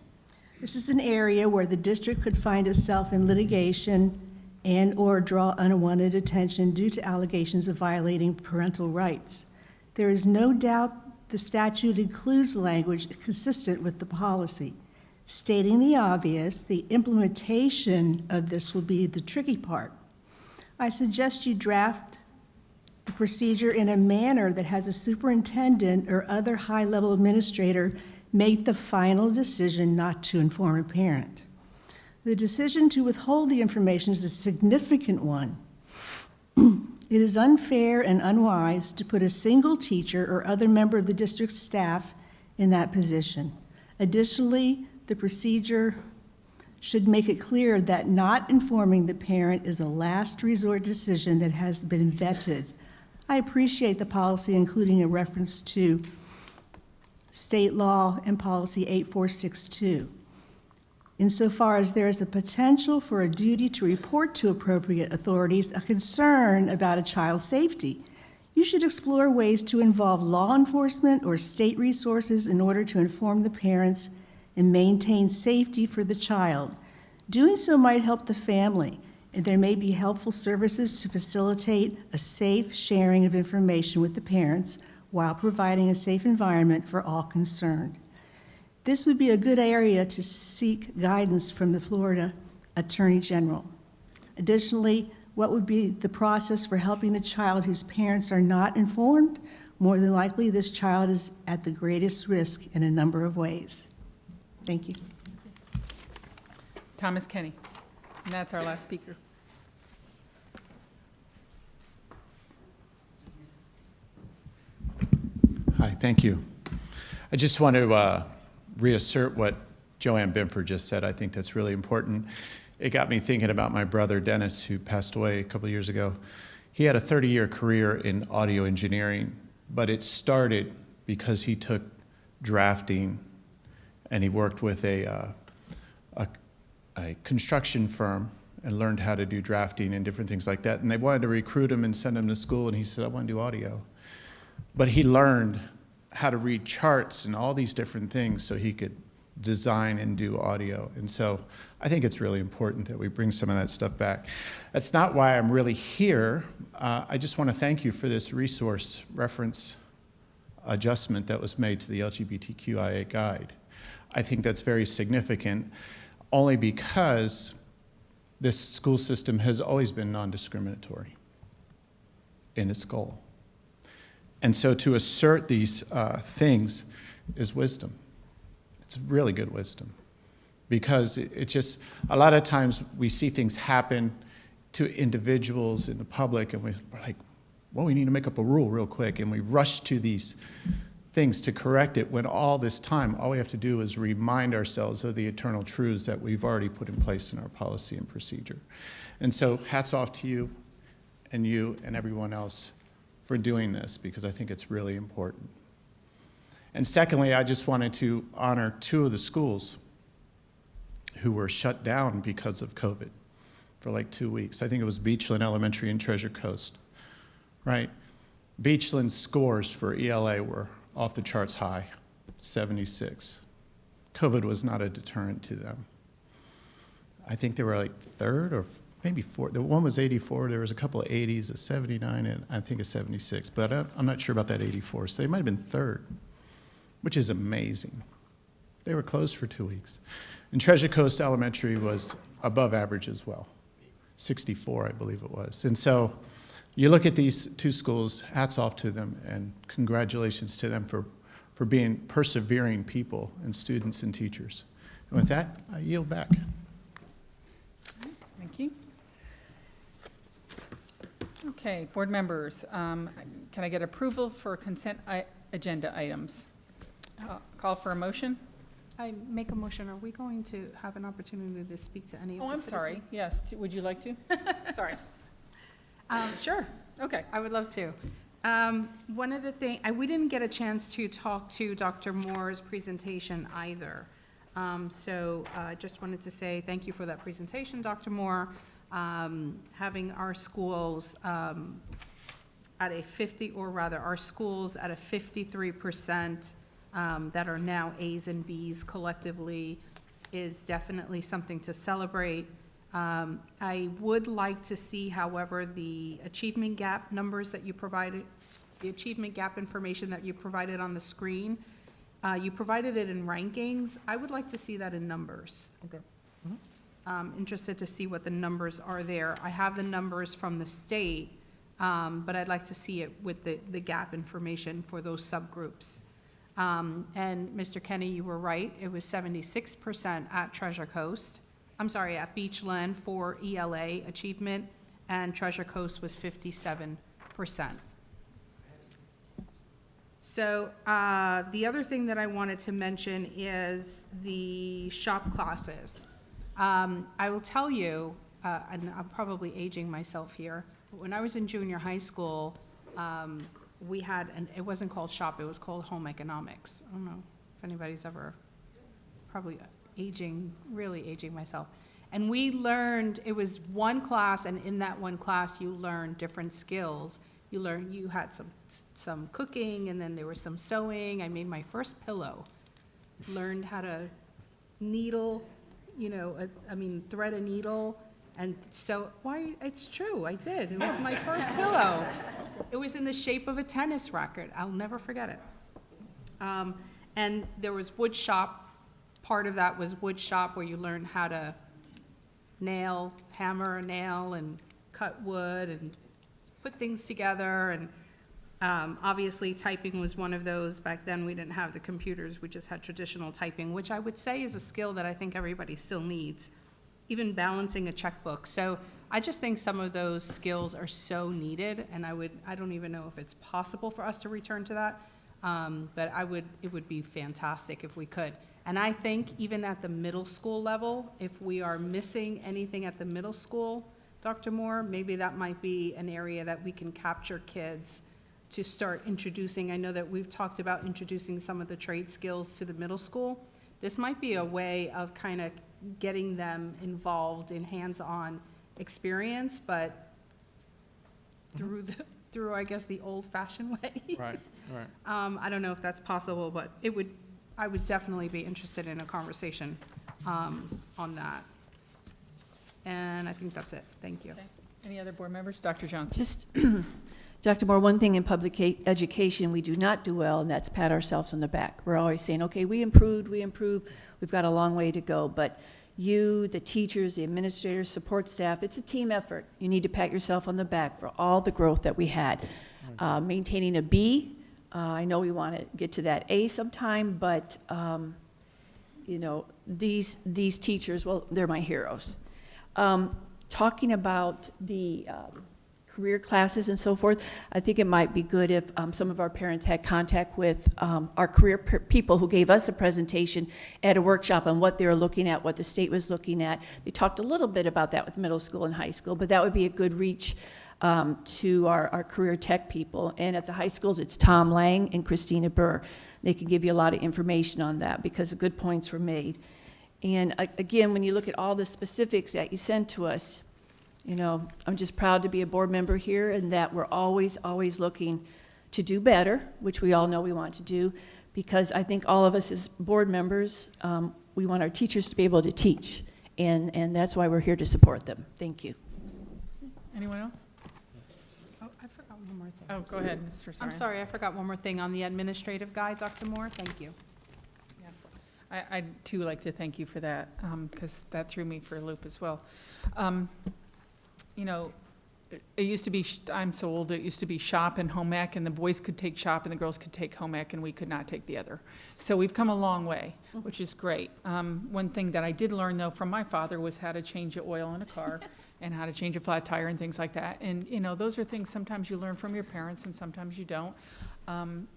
This is an area where the district could find itself in litigation and/or draw unwanted attention due to allegations of violating parental rights. There is no doubt the statute includes language consistent with the policy. Stating the obvious, the implementation of this will be the tricky part. I suggest you draft the procedure in a manner that has a superintendent or other high-level administrator make the final decision not to inform a parent. The decision to withhold the information is a significant one. It is unfair and unwise to put a single teacher or other member of the district's staff in that position. Additionally, the procedure should make it clear that not informing the parent is a last resort decision that has been vetted. I appreciate the policy including a reference to state law and policy 8462. Insofar as there is a potential for a duty to report to appropriate authorities a concern about a child's safety, you should explore ways to involve law enforcement or state resources in order to inform the parents and maintain safety for the child. Doing so might help the family, and there may be helpful services to facilitate a safe sharing of information with the parents while providing a safe environment for all concerned. This would be a good area to seek guidance from the Florida Attorney General. Additionally, what would be the process for helping the child whose parents are not informed? More than likely, this child is at the greatest risk in a number of ways. Thank you. Thomas Kenny, and that's our last speaker. Hi, thank you. I just want to reassert what Joanne Binford just said. I think that's really important. It got me thinking about my brother Dennis, who passed away a couple of years ago. He had a 30-year career in audio engineering, but it started because he took drafting and he worked with a construction firm and learned how to do drafting and different things like that. And they wanted to recruit him and send him to school, and he said, I want to do audio. But he learned how to read charts and all these different things so he could design and do audio. And so I think it's really important that we bring some of that stuff back. That's not why I'm really here. I just want to thank you for this resource reference adjustment that was made to the LGBTQIA guide. I think that's very significant, only because this school system has always been non-discriminatory in its goal. And so to assert these things is wisdom. It's really good wisdom, because it just, a lot of times we see things happen to individuals in the public and we're like, well, we need to make up a rule real quick, and we rush to these things to correct it, when all this time, all we have to do is remind ourselves of the eternal truths that we've already put in place in our policy and procedure. And so hats off to you and everyone else for doing this, because I think it's really important. And secondly, I just wanted to honor two of the schools who were shut down because of COVID for like 2 weeks. I think it was Beachland Elementary and Treasure Coast, right? Beachland's scores for ELA were off the charts high, 76. COVID was not a deterrent to them. I think they were like third or maybe fourth. The one was 84, there was a couple of 80s, a 79, and I think a 76, but I'm not sure about that 84, so they might have been third, which is amazing. They were closed for 2 weeks. And Treasure Coast Elementary was above average as well, 64, I believe it was. And so you look at these two schools, hats off to them, and congratulations to them for being persevering people and students and teachers. And with that, I yield back. Thank you. Okay, board members, can I get approval for consent agenda items? Call for a motion? I make a motion. Are we going to have an opportunity to speak to any of the Oh, I'm citizens? sorry. Yes, would you like to? Sorry. Sure. Okay. I would love to. One of the things, we didn't get a chance to talk to Dr. Moore's presentation either. So I just wanted to say thank you for that presentation, Dr. Moore. Having our schools at a 50, or rather our schools at a 53% that are now A's and B's collectively is definitely something to celebrate. I would like to see, however, the achievement gap numbers that you provided, the achievement gap information that you provided on the screen. You provided it in rankings. I would like to see that in numbers. Okay. Interested to see what the numbers are there. I have the numbers from the state, but I'd like to see it with the gap information for those subgroups. And Mr. Kenny, you were right. It was 76% at Treasure Coast. I'm sorry, at Beachland for ELA achievement, and Treasure Coast was 57%. So the other thing that I wanted to mention is the shop classes. I will tell you, and I'm probably aging myself here, but when I was in junior high school, we had, and it wasn't called shop, it was called home economics. I don't know if anybody's ever, probably really aging myself. And we learned, it was one class, and in that one class, you learned different skills. You had some cooking, and then there was some sewing. I made my first pillow, learned how to needle, thread a needle, and so, why, it's true, I did. It was my first pillow. It was in the shape of a tennis racket. I'll never forget it. And there was wood shop. Part of that was wood shop, where you learned how to hammer a nail, and cut wood, and put things together. And obviously typing was one of those. Back then we didn't have the computers, we just had traditional typing, which I would say is a skill that I think everybody still needs, even balancing a checkbook. So I just think some of those skills are so needed, and I don't even know if it's possible for us to return to that, but it would be fantastic if we could. And I think even at the middle school level, if we are missing anything at the middle school, Dr. Moore, maybe that might be an area that we can capture kids to start introducing. I know that we've talked about introducing some of the trade skills to the middle school. This might be a way of kind of getting them involved in hands-on experience, but through I guess the old-fashioned way. Right. I don't know if that's possible, but I would definitely be interested in a conversation on that. And I think that's it. Thank you. Okay. Any other board members? Dr. Johnson. Just, Dr. Moore, one thing in public education we do not do well, and that's pat ourselves on the back. We're always saying, okay, we improved, we've got a long way to go. But you, the teachers, the administrators, support staff, it's a team effort. You need to pat yourself on the back for all the growth that we had. Maintaining a B, I know we want to get to that A sometime, but these teachers, well, they're my heroes. Talking about the career classes and so forth, I think it might be good if some of our parents had contact with our career people who gave us a presentation at a workshop on what they were looking at, what the state was looking at. They talked a little bit about that with middle school and high school, but that would be a good reach to our career tech people. And at the high schools, it's Tom Lang and Christina Burr. They can give you a lot of information on that because the good points were made. And again, when you look at all the specifics that you sent to us, I'm just proud to be a board member here, and that we're always looking to do better, which we all know we want to do, because I think all of us as board members, we want our teachers to be able to teach, and that's why we're here to support them. Thank you. Anyone else? Oh, I forgot one more thing. Oh, go ahead, Mr. Saran. I'm sorry, I forgot one more thing on the administrative guide, Dr. Moore. Thank you. I'd too like to thank you for that, because that threw me for a loop as well. It used to be, I'm so old, it used to be shop and home ec, and the boys could take shop and the girls could take home ec, and we could not take the other. So we've come a long way, which is great. One thing that I did learn, though, from my father was how to change the oil in a car, and how to change a flat tire and things like that. And, you know, those are things sometimes you learn from your parents and sometimes you don't.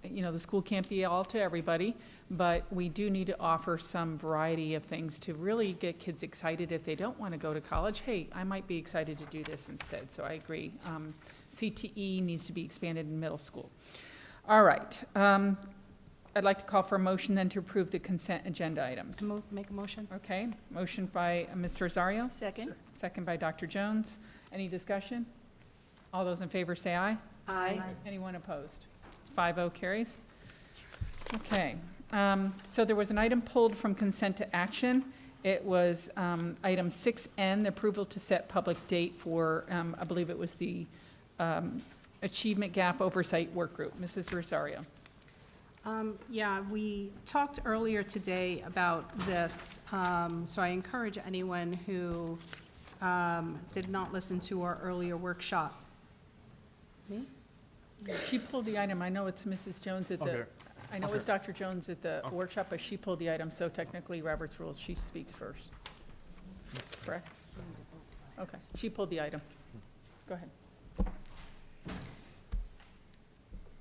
You know, the school can't be all to everybody, but we do need to offer some variety of things to really get kids excited. If they don't want to go to college, hey, I might be excited to do this instead. So I agree. CTE needs to be expanded in middle school. All right. I'd like to call for a motion then to approve the consent agenda items. Make a motion? Okay, motion by Mr. Rosario. Second. Second by Dr. Jones. Any discussion? All those in favor say aye. Aye. Anyone opposed? 5-0 carries. Okay, so there was an item pulled from consent to action. It was item 6N, the approval to set public date for, I believe it was the Achievement Gap Oversight Work Group. Mrs. Rosario. Yeah, we talked earlier today about this, so I encourage anyone who did not listen to our earlier workshop. Me? She pulled the item. I know it's Mrs. Jones at the, Okay. I know it's Dr. Jones at the workshop, but she pulled the item, so technically Robert's rules, she speaks first. Correct? Okay, she pulled the item. Go ahead.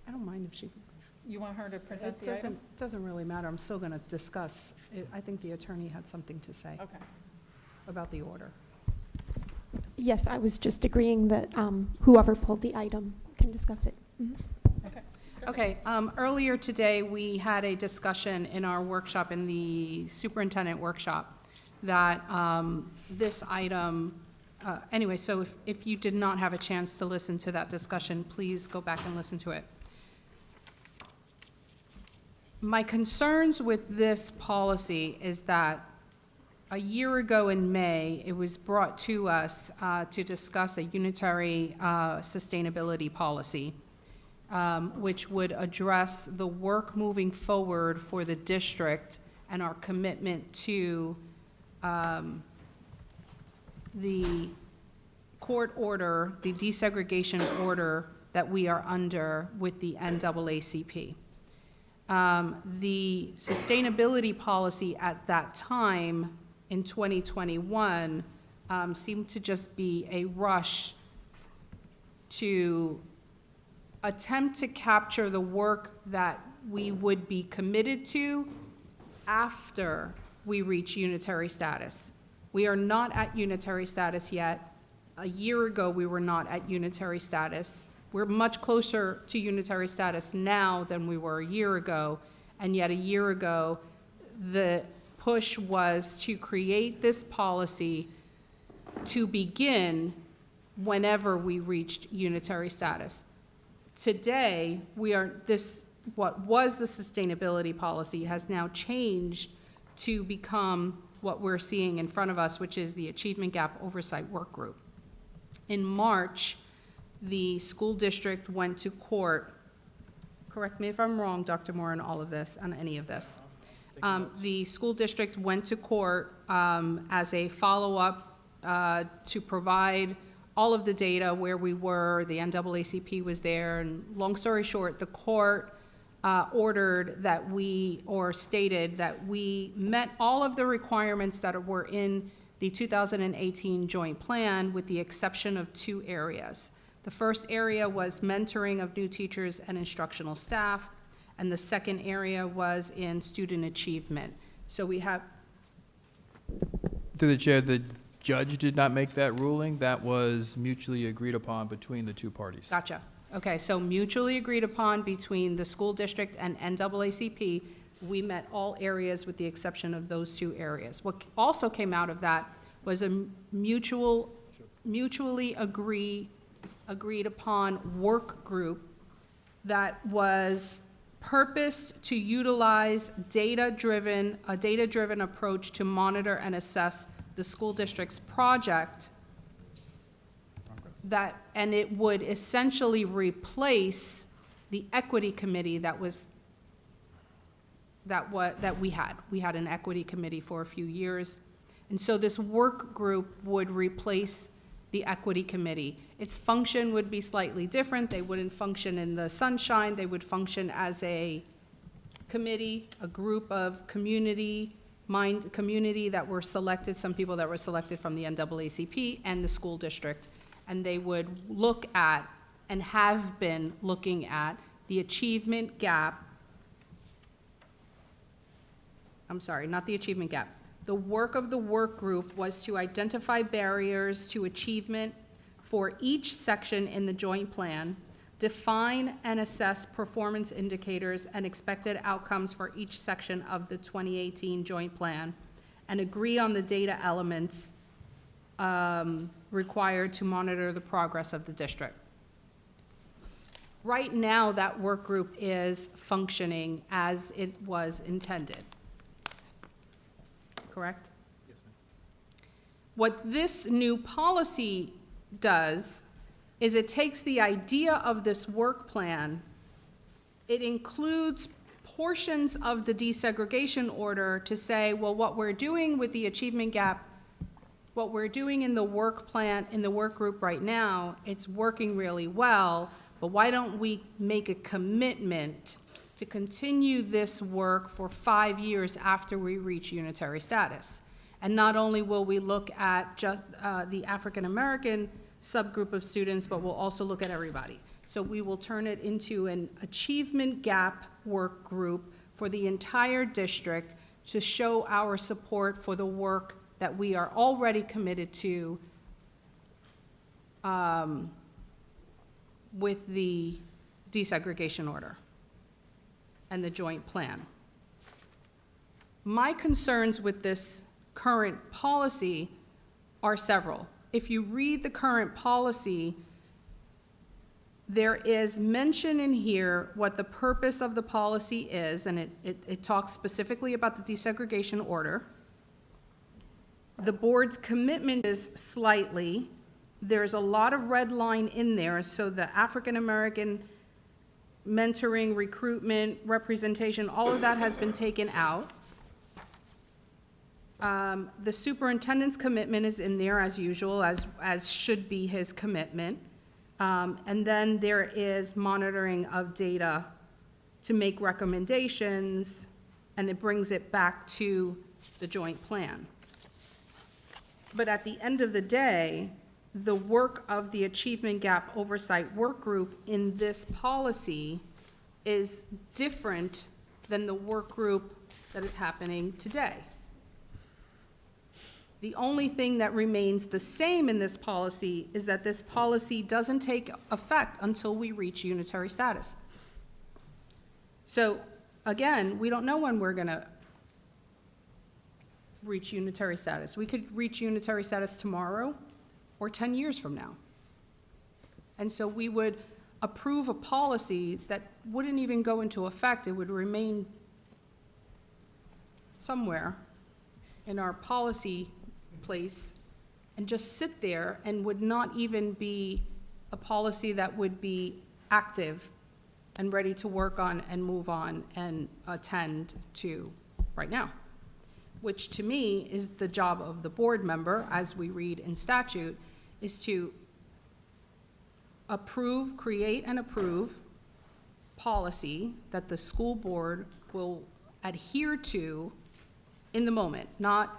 I don't mind if she. You want her to present It the item? doesn't really matter. I'm still going to discuss. I think the attorney had something to say. Okay. About the order. Yes, I was just agreeing that whoever pulled the item can discuss it. Okay, earlier today, we had a discussion in our workshop, in the superintendent workshop, that this item, anyway, so if you did not have a chance to listen to that discussion, please go back and listen to it. My concerns with this policy is that a year ago in May, it was brought to us to discuss a unitary sustainability policy, which would address the work moving forward for the district and our commitment to the court order, the desegregation order that we are under with the NAACP. The sustainability policy at that time in 2021 seemed to just be a rush to attempt to capture the work that we would be committed to after we reach unitary status. We are not at unitary status yet. A year ago, we were not at unitary status. We're much closer to unitary status now than we were a year ago, and yet a year ago, the push was to create this policy to begin whenever we reached unitary status. Today, what was the sustainability policy has now changed to become what we're seeing in front of us, which is the Achievement Gap Oversight Work Group. In March, the school district went to court. Correct me if I'm wrong, Dr. Moore, on all of this, on any of this. The school district went to court as a follow-up to provide all of the data, where we were, the NAACP was there, and long story short, the court ordered that stated that we met all of the requirements that were in the 2018 joint plan, with the exception of 2 areas. The first area was mentoring of new teachers and instructional staff, and the second area was in student achievement. So we have. Through the chair, the judge did not make that ruling. That was mutually agreed upon between the two parties. Gotcha. Okay, so mutually agreed upon between the school district and NAACP. We met all areas with the exception of those 2 areas. What also came out of that was a mutually agreed upon work group that was purposed to utilize a data-driven approach to monitor and assess the school district's project, and it would essentially replace the equity committee that we had. We had an equity committee for a few years. And so this work group would replace the equity committee. Its function would be slightly different. They wouldn't function in the sunshine. They would function as a committee, a group of community community that were selected, some people that were selected from the NAACP and the school district, and they would look at, and have been looking at, the achievement gap. I'm sorry, not the achievement gap. The work of the work group was to identify barriers to achievement for each section in the joint plan, define and assess performance indicators and expected outcomes for each section of the 2018 joint plan, and agree on the data elements required to monitor the progress of the district. Right now, that work group is functioning as it was intended. Correct? Yes, ma'am. What this new policy does is it takes the idea of this work plan, it includes portions of the desegregation order to say, well, what we're doing with the achievement gap, what we're doing in the work plan, in the work group right now, it's working really well, but why don't we make a commitment to continue this work for 5 years after we reach unitary status? And not only will we look at just the African American subgroup of students, but we'll also look at everybody. So we will turn it into an achievement gap work group for the entire district to show our support for the work that we are already committed to with the desegregation order and the joint plan. My concerns with this current policy are several. If you read the current policy, there is mention in here what the purpose of the policy is, and it talks specifically about the desegregation order. The board's commitment is slightly. There's a lot of red line in there, so the African American mentoring, recruitment, representation, all of that has been taken out. The superintendent's commitment is in there as usual, as should be his commitment. And then there is monitoring of data to make recommendations, and it brings it back to the joint plan. But at the end of the day, the work of the Achievement Gap Oversight Work Group in this policy is different than the work group that is happening today. The only thing that remains the same in this policy is that this policy doesn't take effect until we reach unitary status. So again, we don't know when we're gonna reach unitary status. We could reach unitary status tomorrow or 10 years from now. And so we would approve a policy that wouldn't even go into effect. It would remain somewhere in our policy place and just sit there, and would not even be a policy that would be active and ready to work on and move on and attend to right now, which to me is the job of the board member, as we read in statute, is to approve, create and approve policy that the school board will adhere to in the moment, not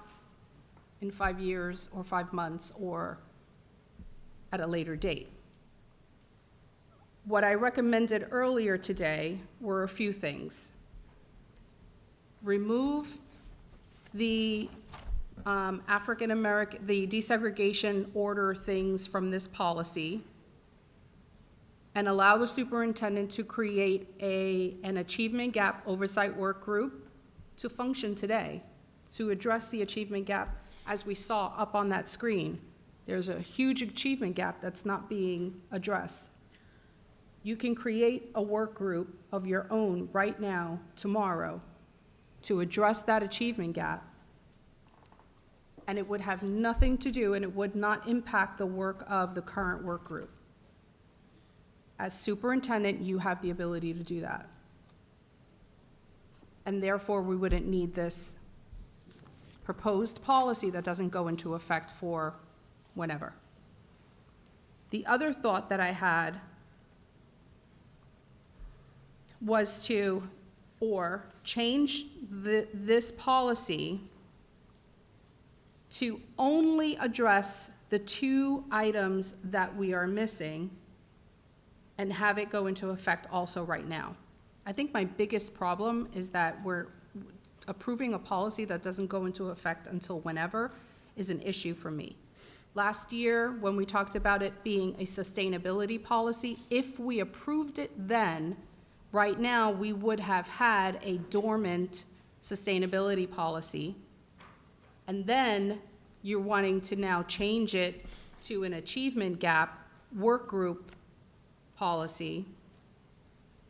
in 5 years or 5 months or at a later date. What I recommended earlier today were a few things. Remove the African American, the desegregation order things from this policy, and allow the superintendent to create an achievement gap oversight work group to function today, to address the achievement gap. As we saw up on that screen, there's a huge achievement gap that's not being addressed. You can create a work group of your own right now, tomorrow, to address that achievement gap, and it would have nothing to do, and it would not impact the work of the current work group. As superintendent, you have the ability to do that. And therefore, we wouldn't need this proposed policy that doesn't go into effect for whenever. The other thought that I had was to, or change this policy to only address the 2 items that we are missing and have it go into effect also right now. I think my biggest problem is that we're approving a policy that doesn't go into effect until whenever is an issue for me. Last year, when we talked about it being a sustainability policy, if we approved it then, right now, we would have had a dormant sustainability policy. And then you're wanting to now change it to an achievement gap work group policy.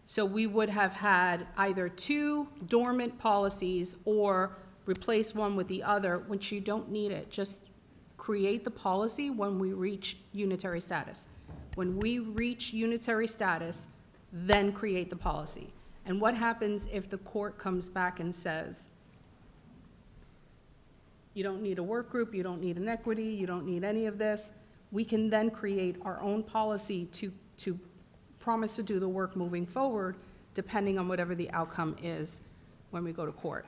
So we would have had either 2 dormant policies or replace one with the other, which you don't need it. Just create the policy when we reach unitary status. When we reach unitary status, then create the policy. And what happens if the court comes back and says, you don't need a work group, you don't need an equity, you don't need any of this? We can then create our own policy to promise to do the work moving forward, depending on whatever the outcome is when we go to court.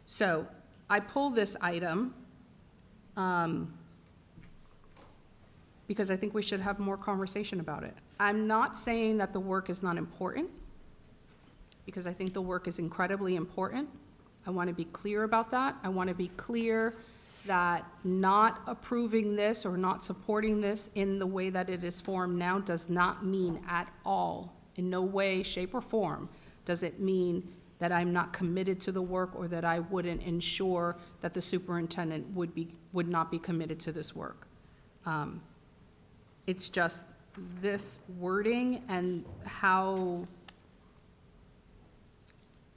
So I pulled this item because I think we should have more conversation about it. I'm not saying that the work is not important, because I think the work is incredibly important. I want to be clear about that. I want to be clear that not approving this or not supporting this in the way that it is formed now does not mean at all, in no way, shape, or form, does it mean that I'm not committed to the work or that I wouldn't ensure that the superintendent would not be committed to this work. It's just this wording and how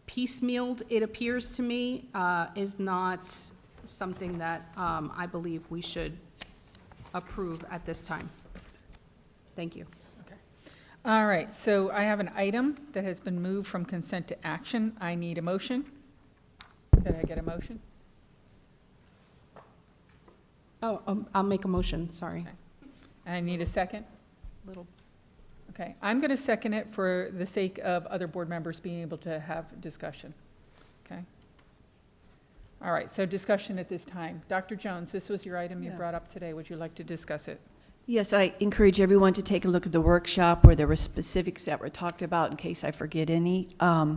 piecemealed it appears to me is not something that I believe we should approve at this time. Thank you. Okay. All right, so I have an item that has been moved from consent to action. I need a motion. Could I get a motion? Oh, I'll make a motion, sorry. Okay. I need a second. Okay, I'm going to second it for the sake of other board members being able to have discussion. Okay. All right, so discussion at this time. Dr. Jones, this was your item you brought up today. Would you like to discuss it? Yes, I encourage everyone to take a look at the workshop where there were specifics that were talked about in case I forget any. You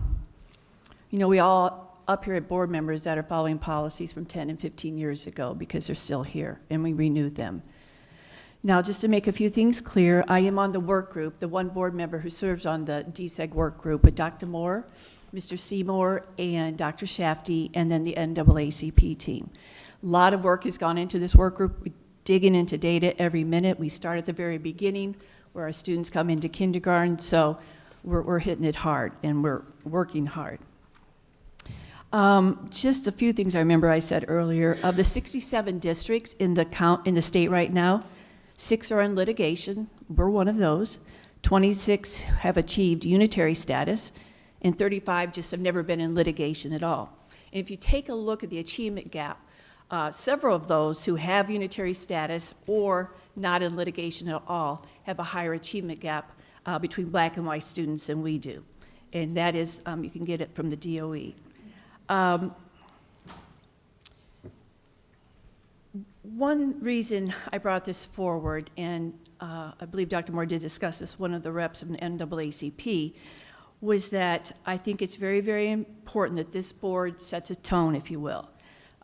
know, we all up here at board members that are following policies from 10 and 15 years ago because they're still here and we renewed them. Now, just to make a few things clear, I am on the work group, the one board member who serves on the DSEG work group with Dr. Moore, Mr. Seymour, and Dr. Shafty, and then the NAACP team. A lot of work has gone into this work group. We're digging into data every minute. We start at the very beginning where our students come into kindergarten, so we're hitting it hard and we're working hard. Just a few things I remember I said earlier. Of the 67 districts in the state right now, 6 are in litigation. We're one of those. 26 have achieved unitary status, and 35 just have never been in litigation at all. And if you take a look at the achievement gap, several of those who have unitary status or not in litigation at all have a higher achievement gap between black and white students than we do. And that is, you can get it from the DOE. One reason I brought this forward, and I believe Dr. Moore did discuss this, one of the reps of the NAACP, was that I think it's very, very important that this board sets a tone, if you will.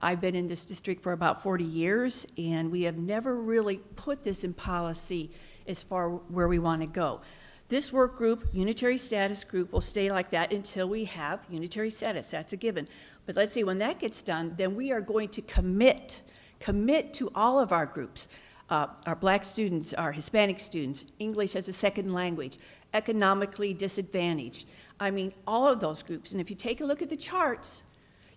I've been in this district for about 40 years, and we have never really put this in policy as far where we want to go. This work group, unitary status group, will stay like that until we have unitary status. That's a given. But let's say when that gets done, then we are going to commit to all of our groups, our black students, our Hispanic students, English as a second language, economically disadvantaged. I mean, all of those groups. And if you take a look at the charts,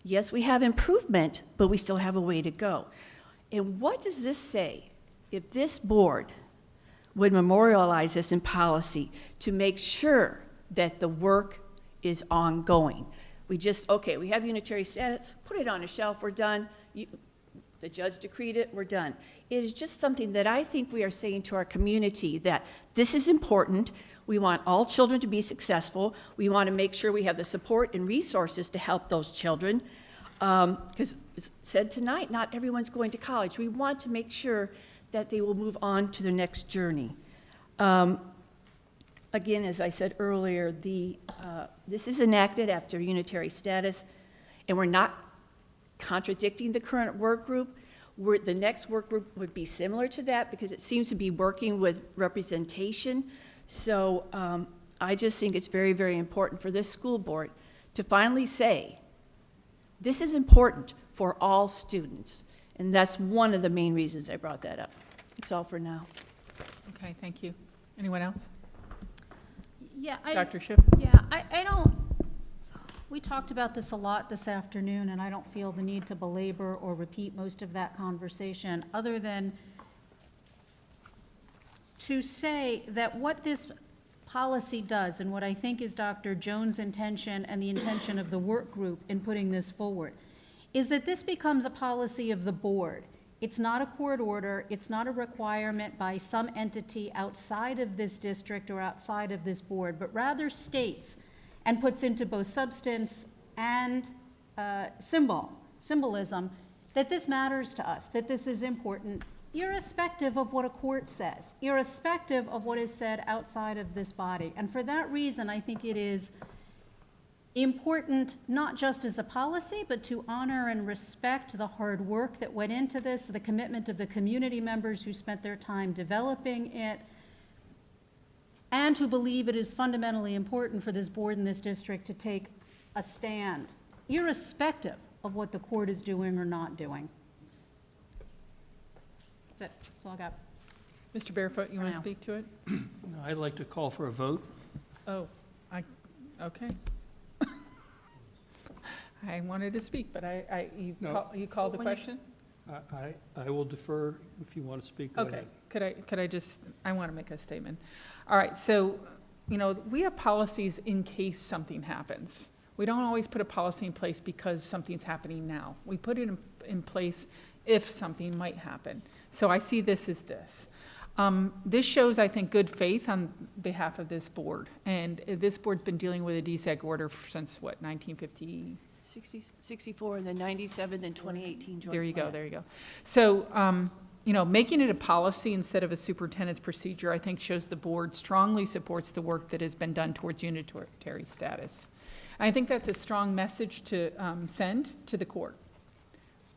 yes, we have improvement, but we still have a way to go. And what does this say? If this board would memorialize this in policy to make sure that the work is ongoing. We just, okay, we have unitary status, put it on a shelf, we're done. The judge decreed it, we're done. It is just something that I think we are saying to our community that this is important. We want all children to be successful. We want to make sure we have the support and resources to help those children. Because it's said tonight, not everyone's going to college. We want to make sure that they will move on to their next journey. Again, as I said earlier, this is enacted after unitary status, and we're not contradicting the current work group. The next work group would be similar to that because it seems to be working with representation. So I just think it's very, very important for this school board to finally say, this is important for all students. And that's one of the main reasons I brought that up. That's all for now. Okay, thank you. Anyone else? Yeah, Dr. Schiff? Yeah, I don't, we talked about this a lot this afternoon, and I don't feel the need to belabor or repeat most of that conversation, other than to say that what this policy does, and what I think is Dr. Jones' intention and the intention of the work group in putting this forward, is that this becomes a policy of the board. It's not a court order, it's not a requirement by some entity outside of this district or outside of this board, but rather states and puts into both substance and symbolism that this matters to us, that this is important, irrespective of what a court says, irrespective of what is said outside of this body. And for that reason, I think it is important, not just as a policy, but to honor and respect the hard work that went into this, the commitment of the community members who spent their time developing it, and to believe it is fundamentally important for this board and this district to take a stand, irrespective of what the court is doing or not doing. That's it. That's all I got. Mr. Barefoot, you want to speak to it? No, I'd like to call for a vote. Oh, okay. I wanted to speak, but you called the question? I will defer if you want to speak. Go Okay, ahead. I want to make a statement. All right, so, we have policies in case something happens. We don't always put a policy in place because something's happening now. We put it in place if something might happen. So I see this as this. This shows, I think, good faith on behalf of this board. And this board's been dealing with a DSEG order since, what, 1950? 64, and then 97, then 2018 joint There you plan. go, there you go. So, making it a policy instead of a superintendent's procedure, I think shows the board strongly supports the work that has been done towards unitary status. I think that's a strong message to send to the court.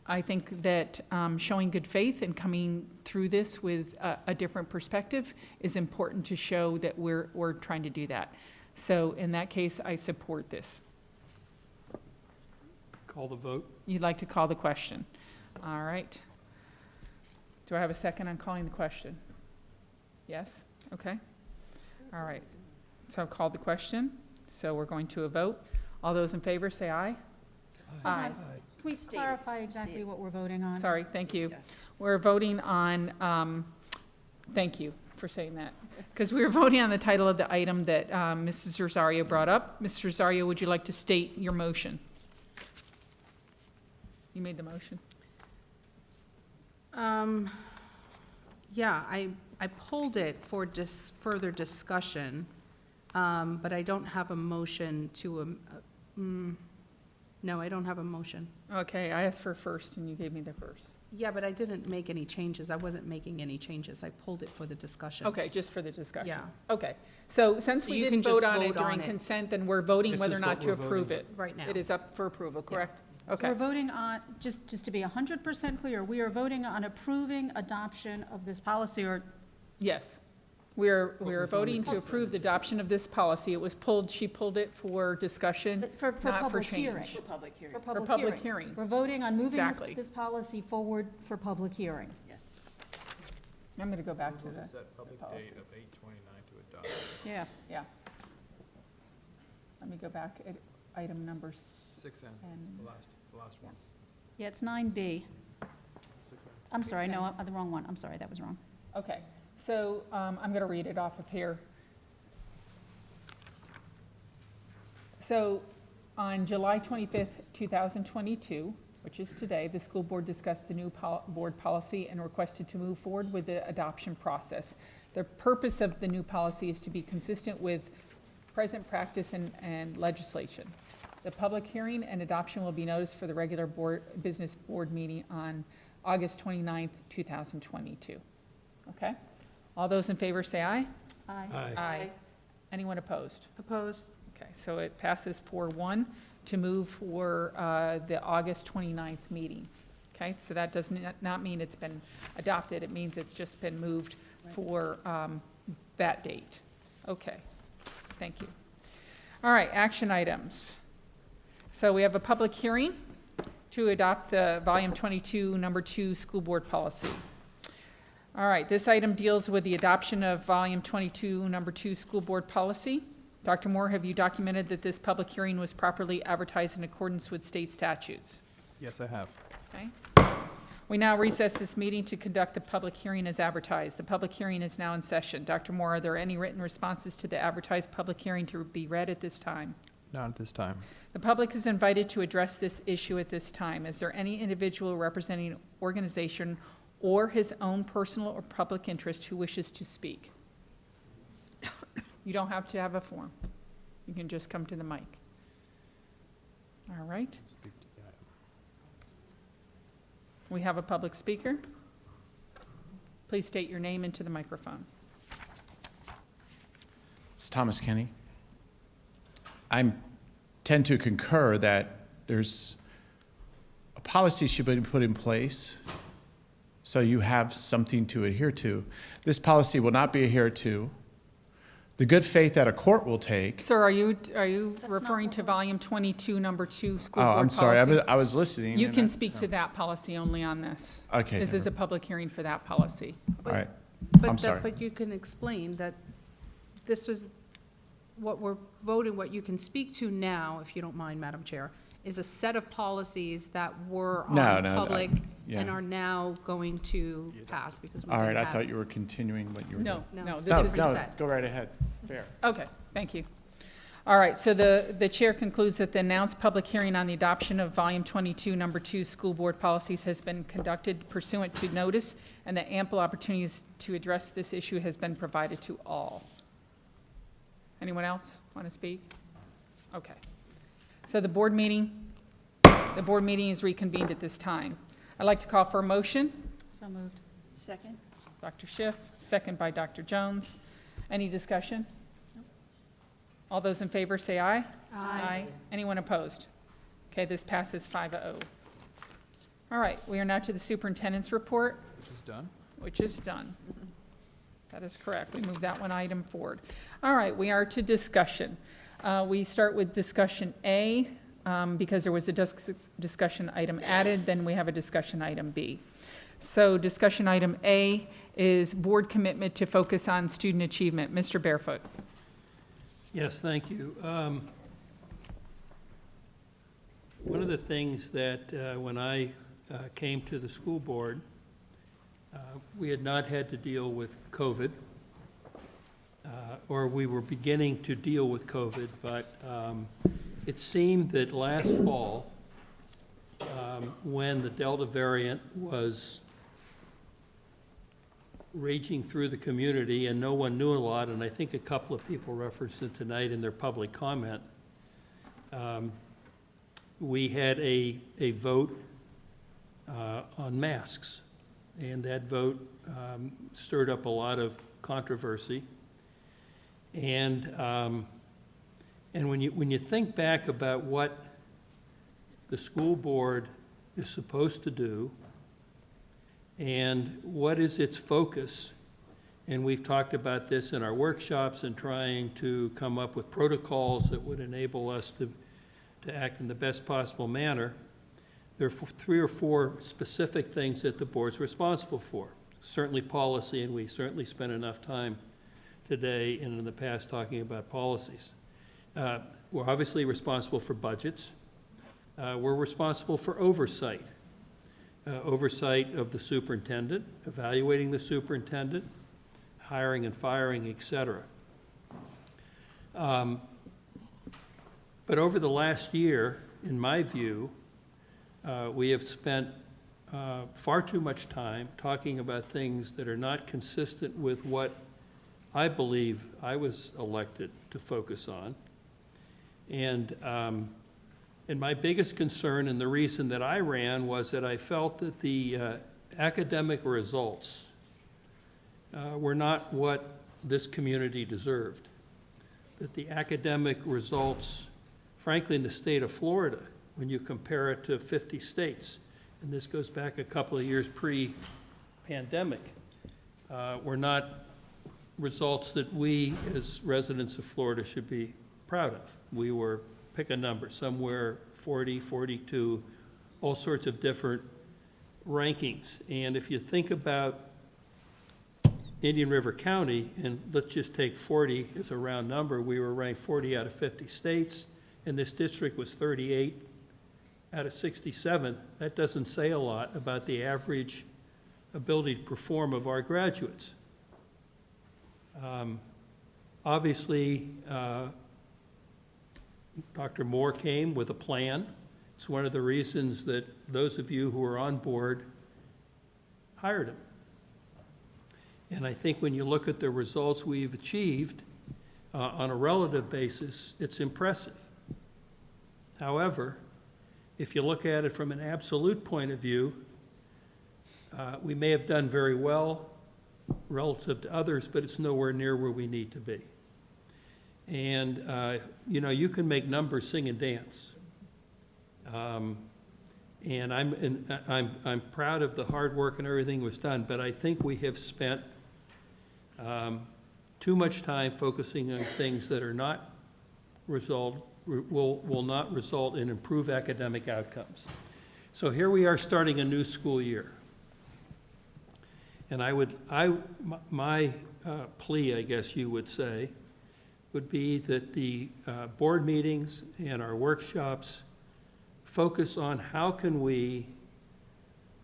I think that showing good faith and coming through this with a different perspective is important to show that we're trying to do that. So in that case, I support this. Call the vote. You'd like to call the question. All right. Do I have a second on calling the question? Yes? Okay. All right. So I've called the question. So we're going to a vote. All those in favor say aye. Aye. Can we clarify exactly what we're voting on? Sorry, thank you. We're voting on, thank you for saying that, because we were voting on the title of the item that Mrs. Rosario brought up. Mrs. Rosario, would you like to state your motion? You made the motion. Yeah, I pulled it for further discussion, but I don't have a motion to, no, I don't have a motion. Okay, I asked for first and you gave me the first. Yeah, but I didn't make any changes. I wasn't making any changes. I pulled it for the discussion. Okay, just for the discussion. Yeah. Okay, so since So we you didn't can vote just on it vote during on it. consent, then we're voting This whether is or not what to we're approve voting it. Right now. It is up for approval, correct? So Okay. we're voting on, just to be 100% clear, we are voting on approving adoption of this policy, or Yes. We're was on the voting to approve the adoption of this policy. It was pulled, she pulled it for discussion, but for not for public hearing. change. For public hearing. For public public hearing. hearing. We're voting on moving Exactly. this policy forward for public hearing. Yes. I'm going to go back to the public policy. date of 8/29 to adopt. Yeah. Yeah. Let me go back at item number 6N, and the last one. Yeah, it's 9B. 6N. I'm sorry, no, the wrong one. I'm sorry, that was wrong. Okay, so I'm going to read it off of here. So on July 25th, 2022, which is today, the school board discussed the new board policy and requested to move forward with the adoption process. The purpose of the new policy is to be consistent with present practice and legislation. The public hearing and adoption will be noticed for the regular business board meeting on August 29th, 2022. Okay? All those in favor say aye. Aye. Aye. Anyone opposed? Opposed? Okay, so it passes 4-1 to move for the August 29th meeting. Okay, so that does not mean it's been adopted. It means it's just been moved for that date. Okay, thank you. All right, action items. So we have a public hearing to adopt the Volume 22, Number 2 School Board Policy. All right, this item deals with the adoption of Volume 22, Number 2 School Board Policy. Dr. Moore, have you documented that this public hearing was properly advertised in accordance with state statutes? Yes, I have. Okay. We now recess this meeting to conduct the public hearing as advertised. The public hearing is now in session. Dr. Moore, are there any written responses to the advertised public hearing to be read at this time? Not at this time. The public is invited to address this issue at this time. Is there any individual representing an organization or his own personal or public interest who wishes to speak? You don't have to have a form. You can just come to the mic. All right. We have a public speaker. Please state your name into the microphone. It's Thomas Kenny. I tend to concur that there's a policy should be put in place so you have something to adhere to. This policy will not be adhered to. The good faith that a court will take. Sir, are you referring to Volume 22, Number 2 School Board I'm Policy? sorry, I was listening. You and can I- speak to that policy only on this. Okay, This is a never- public hearing for that policy. All right, But I'm that- sorry. But you can explain that this was what we're voting, what you can speak to now, if you don't mind, Madam Chair, is a set of policies that were on public yeah. and are now going to pass because we All right, didn't I have- thought you were continuing what you were doing. No, No, this no, is no. set. Go right ahead. Fair. Okay, thank you. All right, so the chair concludes that the announced public hearing on the adoption of Volume 22, Number 2 School Board Policies has been conducted pursuant to notice, and that ample opportunities to address this issue has been provided to all. Anyone else want to speak? Okay. So the board meeting is reconvened at this time. I'd like to call for a motion. So moved. Second? Dr. Schiff, second by Dr. Jones. Any discussion? All those in favor say aye. Aye. Anyone opposed? Okay, this passes 5-0. All right, we are now to the superintendent's report. Which is done. Which is done. That is correct. We move that one item forward. All right, we are to discussion. We start with discussion A, because there was a discussion item added, then we have a discussion item B. So discussion item A is board commitment to focus on student achievement. Mr. Barefoot. Yes, thank you. One of the things that when I came to the school board, we had not had to deal with COVID, or we were beginning to deal with COVID, but it seemed that last fall, when the Delta variant was raging through the community and no one knew a lot, and I think a couple of people referenced it tonight in their public comment, we had a vote on masks, and that vote stirred up a lot of controversy. And when you think back about what the school board is supposed to do and what is its focus, and we've talked about this in our workshops and trying to come up with protocols that would enable us to act in the best possible manner, there are 3 or 4 specific things that the board's responsible for. Certainly policy, and we certainly spent enough time today and in the past talking about policies. We're obviously responsible for budgets. We're responsible for oversight. Oversight of the superintendent, evaluating the superintendent, hiring and firing, et cetera. But over the last year, in my view, we have spent far too much time talking about things that are not consistent with what I believe I was elected to focus on. And And my biggest concern, and the reason that I ran, was that I felt that the academic results were not what this community deserved. That the academic results, frankly, in the state of Florida, when you compare it to 50 states, and this goes back a couple of years pre-pandemic, were not results that we as residents of Florida should be proud of. We were, pick a number, somewhere 40, 42, all sorts of different rankings. And if you think about Indian River County, and let's just take 40 as a round number, we were ranked 40 out of 50 states, and this district was 38 out of 67. That doesn't say a lot about the average ability to perform of our graduates. Obviously, Dr. Moore came with a plan. It's one of the reasons that those of you who are on board hired him. And I think when you look at the results we've achieved on a relative basis, it's impressive. However, if you look at it from an absolute point of view, we may have done very well relative to others, but it's nowhere near where we need to be. And, you know, you can make numbers sing and dance. And I'm proud of the hard work and everything was done, but I think we have spent too much time focusing on things that are not will not result in improved academic outcomes. So here we are starting a new school year. And my plea, I guess you would say, would be that the board meetings and our workshops focus on how can we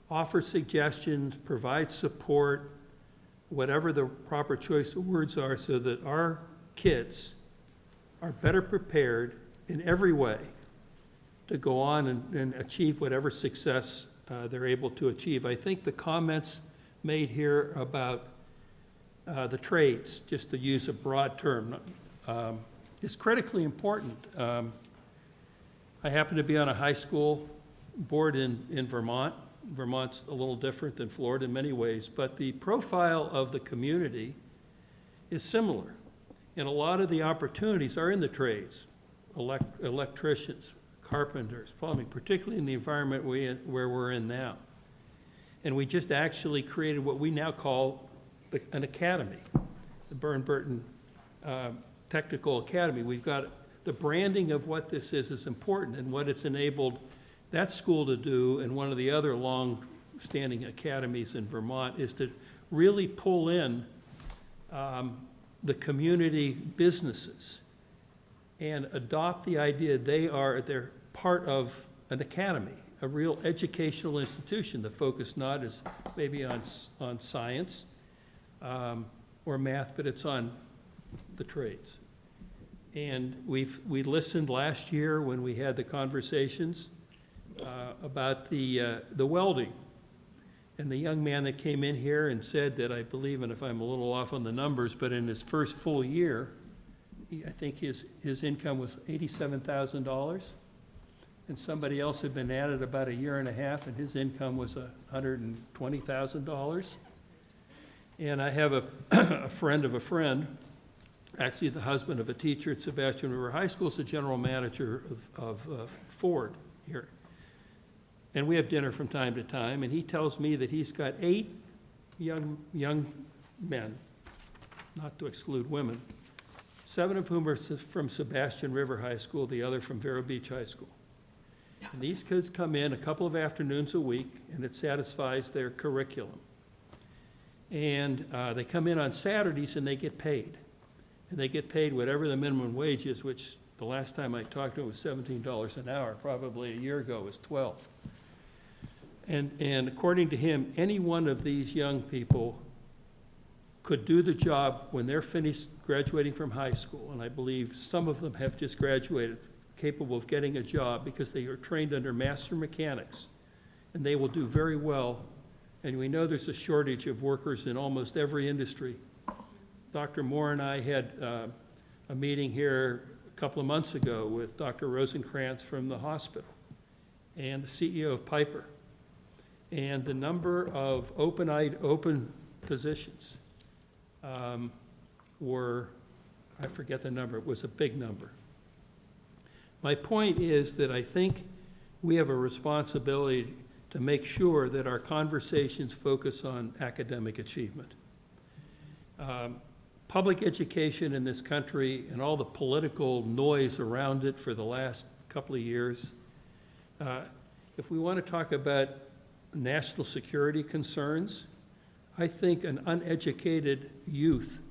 offer suggestions, provide support, whatever the proper choice of words are, so that our kids are better prepared in every way to go on and achieve whatever success they're able to achieve. I think the comments made here about the trades, just to use a broad term, is critically important. I happen to be on a high school board in Vermont. Vermont's a little different than Florida in many ways, but the profile of the community is similar. And a lot of the opportunities are in the trades, electricians, carpenters, plumbing, particularly in the environment where we're in now. And we just actually created what we now call an academy, the Burton Technical Academy. We've got the branding of what this is important, and what it's enabled that school to do, and one of the other long-standing academies in Vermont, is to really pull in the community businesses and adopt the idea they're part of an academy, a real educational institution. The focus not is maybe on science or math, but it's on the trades. And we listened last year when we had the conversations about the welding. And the young man that came in here and said that, I believe, and if I'm a little off on the numbers, but in his first full year, I think his income was $87,000. And somebody else had been at it about a year and a half, and his income was $120,000. And I have a friend of a friend, actually the husband of a teacher at Sebastian River High School, is the general manager of Ford here. And we have dinner from time to time, and he tells me that he's got 8 young men, not to exclude women, 7 of whom are from Sebastian River High School, the other from Vero Beach High School. And these kids come in a couple of afternoons a week, and it satisfies their curriculum. And they come in on Saturdays, and they get paid. And they get paid whatever the minimum wage is, which the last time I talked to them was $17 an hour. Probably a year ago it was $12. And according to him, any one of these young people could do the job when they're finished graduating from high school. And I believe some of them have just graduated, capable of getting a job because they are trained under master mechanics. And they will do very well. And we know there's a shortage of workers in almost every industry. Dr. Moore and I had a meeting here couple of months ago with Dr. Rosenkrantz from the hospital and the CEO of Piper. And the number of open positions were, I forget the number, it was a big number. My point is that I think we have a responsibility to make sure that our conversations focus on academic achievement. Public education in this country and all the political noise around it for the last couple of years, if we want to talk about national security concerns, I think an uneducated youth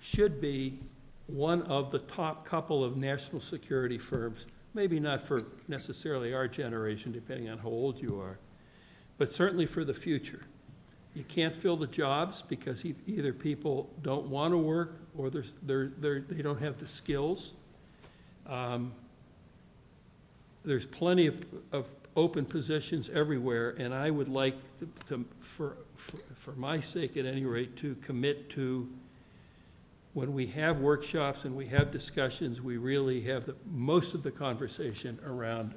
should be one of the top couple of national security firms, maybe not for necessarily our generation, depending on how old you are, but certainly for the future. You can't fill the jobs because either people don't want to work or they don't have the skills. There's plenty of open positions everywhere, and I would like for my sake at any rate, to commit to, when we have workshops and we have discussions, we really have most of the conversation around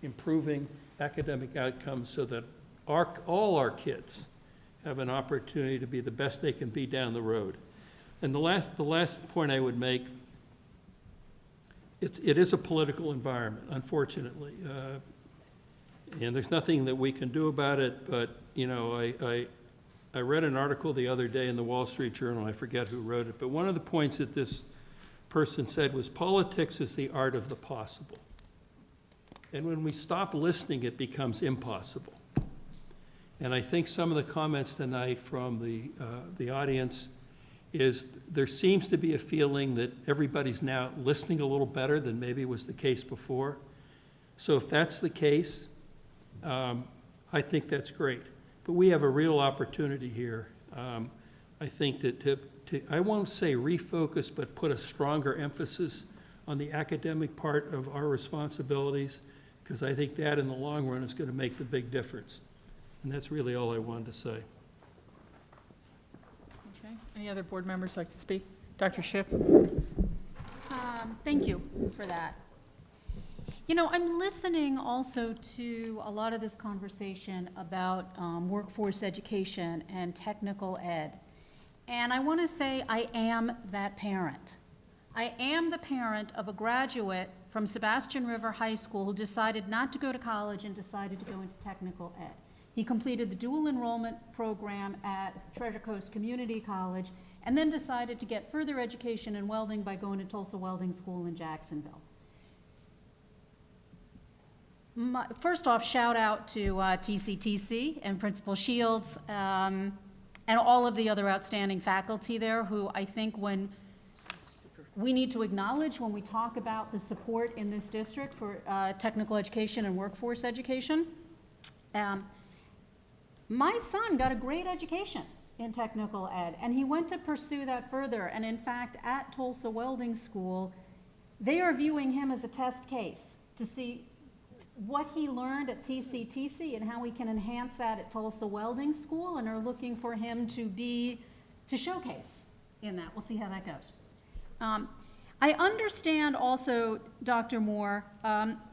improving academic outcomes so that all our kids have an opportunity to be the best they can be down the road. And the last point I would make, it is a political environment, unfortunately. And there's nothing that we can do about it, but, you know, I read an article the other day in the Wall Street Journal, I forget who wrote it, but one of the points that this person said was politics is the art of the possible. And when we stop listening, it becomes impossible. And I think some of the comments tonight from the audience is there seems to be a feeling that everybody's now listening a little better than maybe was the case before. So if that's the case, I think that's great. But we have a real opportunity here. I think that I won't say refocus, but put a stronger emphasis on the academic part of our responsibilities, because I think that in the long run is going to make the big difference. And that's really all I wanted to say. Okay. Any other board members like to speak? Dr. Schiff? Thank you for that. You know, I'm listening also to a lot of this conversation about workforce education and technical ed. And I want to say I am that parent. I am the parent of a graduate from Sebastian River High School who decided not to go to college and decided to go into technical ed. He completed the dual enrollment program at Treasure Coast Community College and then decided to get further education in welding by going to Tulsa Welding School in Jacksonville. First off, shout out to TCTC and Principal Shields and all of the other outstanding faculty there who I think we need to acknowledge when we talk about the support in this district for technical education and workforce education. My son got a great education in technical ed, and he went to pursue that further. And in fact, at Tulsa Welding School, they are viewing him as a test case to see what he learned at TCTC and how we can enhance that at Tulsa Welding School, and are looking for him to showcase in that. We'll see how that goes. I understand also, Dr. Moore,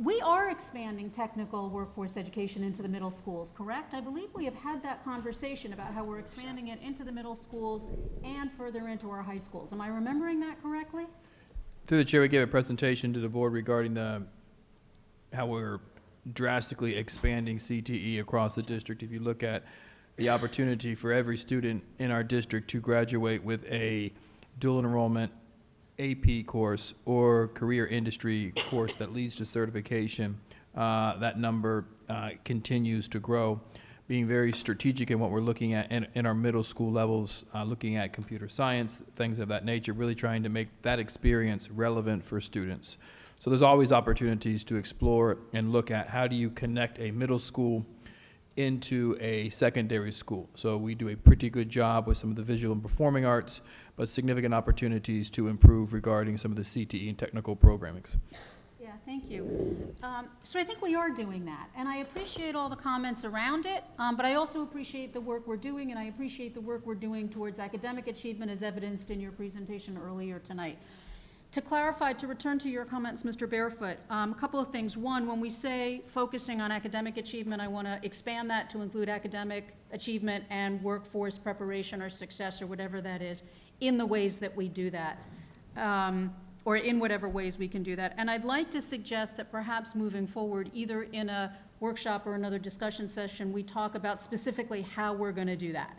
we are expanding technical workforce education into the middle schools, correct? I believe we have had that conversation about how we're expanding it into the middle schools and further into our high schools. Am I remembering that correctly? Through the chair, we gave a presentation to the board regarding how we're drastically expanding CTE across the district. If you look at the opportunity for every student in our district to graduate with a dual enrollment AP course or career industry course that leads to certification, that number continues to grow. Being very strategic in what we're looking at in our middle school levels, looking at computer science, things of that nature, really trying to make that experience relevant for students. So there's always opportunities to explore and look at how do you connect a middle school into a secondary school. So we do a pretty good job with some of the visual and performing arts, but significant opportunities to improve regarding some of the CTE and technical programmings. Yeah, thank you. So I think we are doing that, and I appreciate all the comments around it, but I also appreciate the work we're doing, and I appreciate the work we're doing towards academic achievement as evidenced in your presentation earlier tonight. To clarify, to return to your comments, Mr. Barefoot, a couple of things. One, when we say focusing on academic achievement, I want to expand that to include academic achievement and workforce preparation or success or whatever that is, in the ways that we do that, or in whatever ways we can do that. And I'd like to suggest that perhaps moving forward, either in a workshop or another discussion session, we talk about specifically how we're going to do that.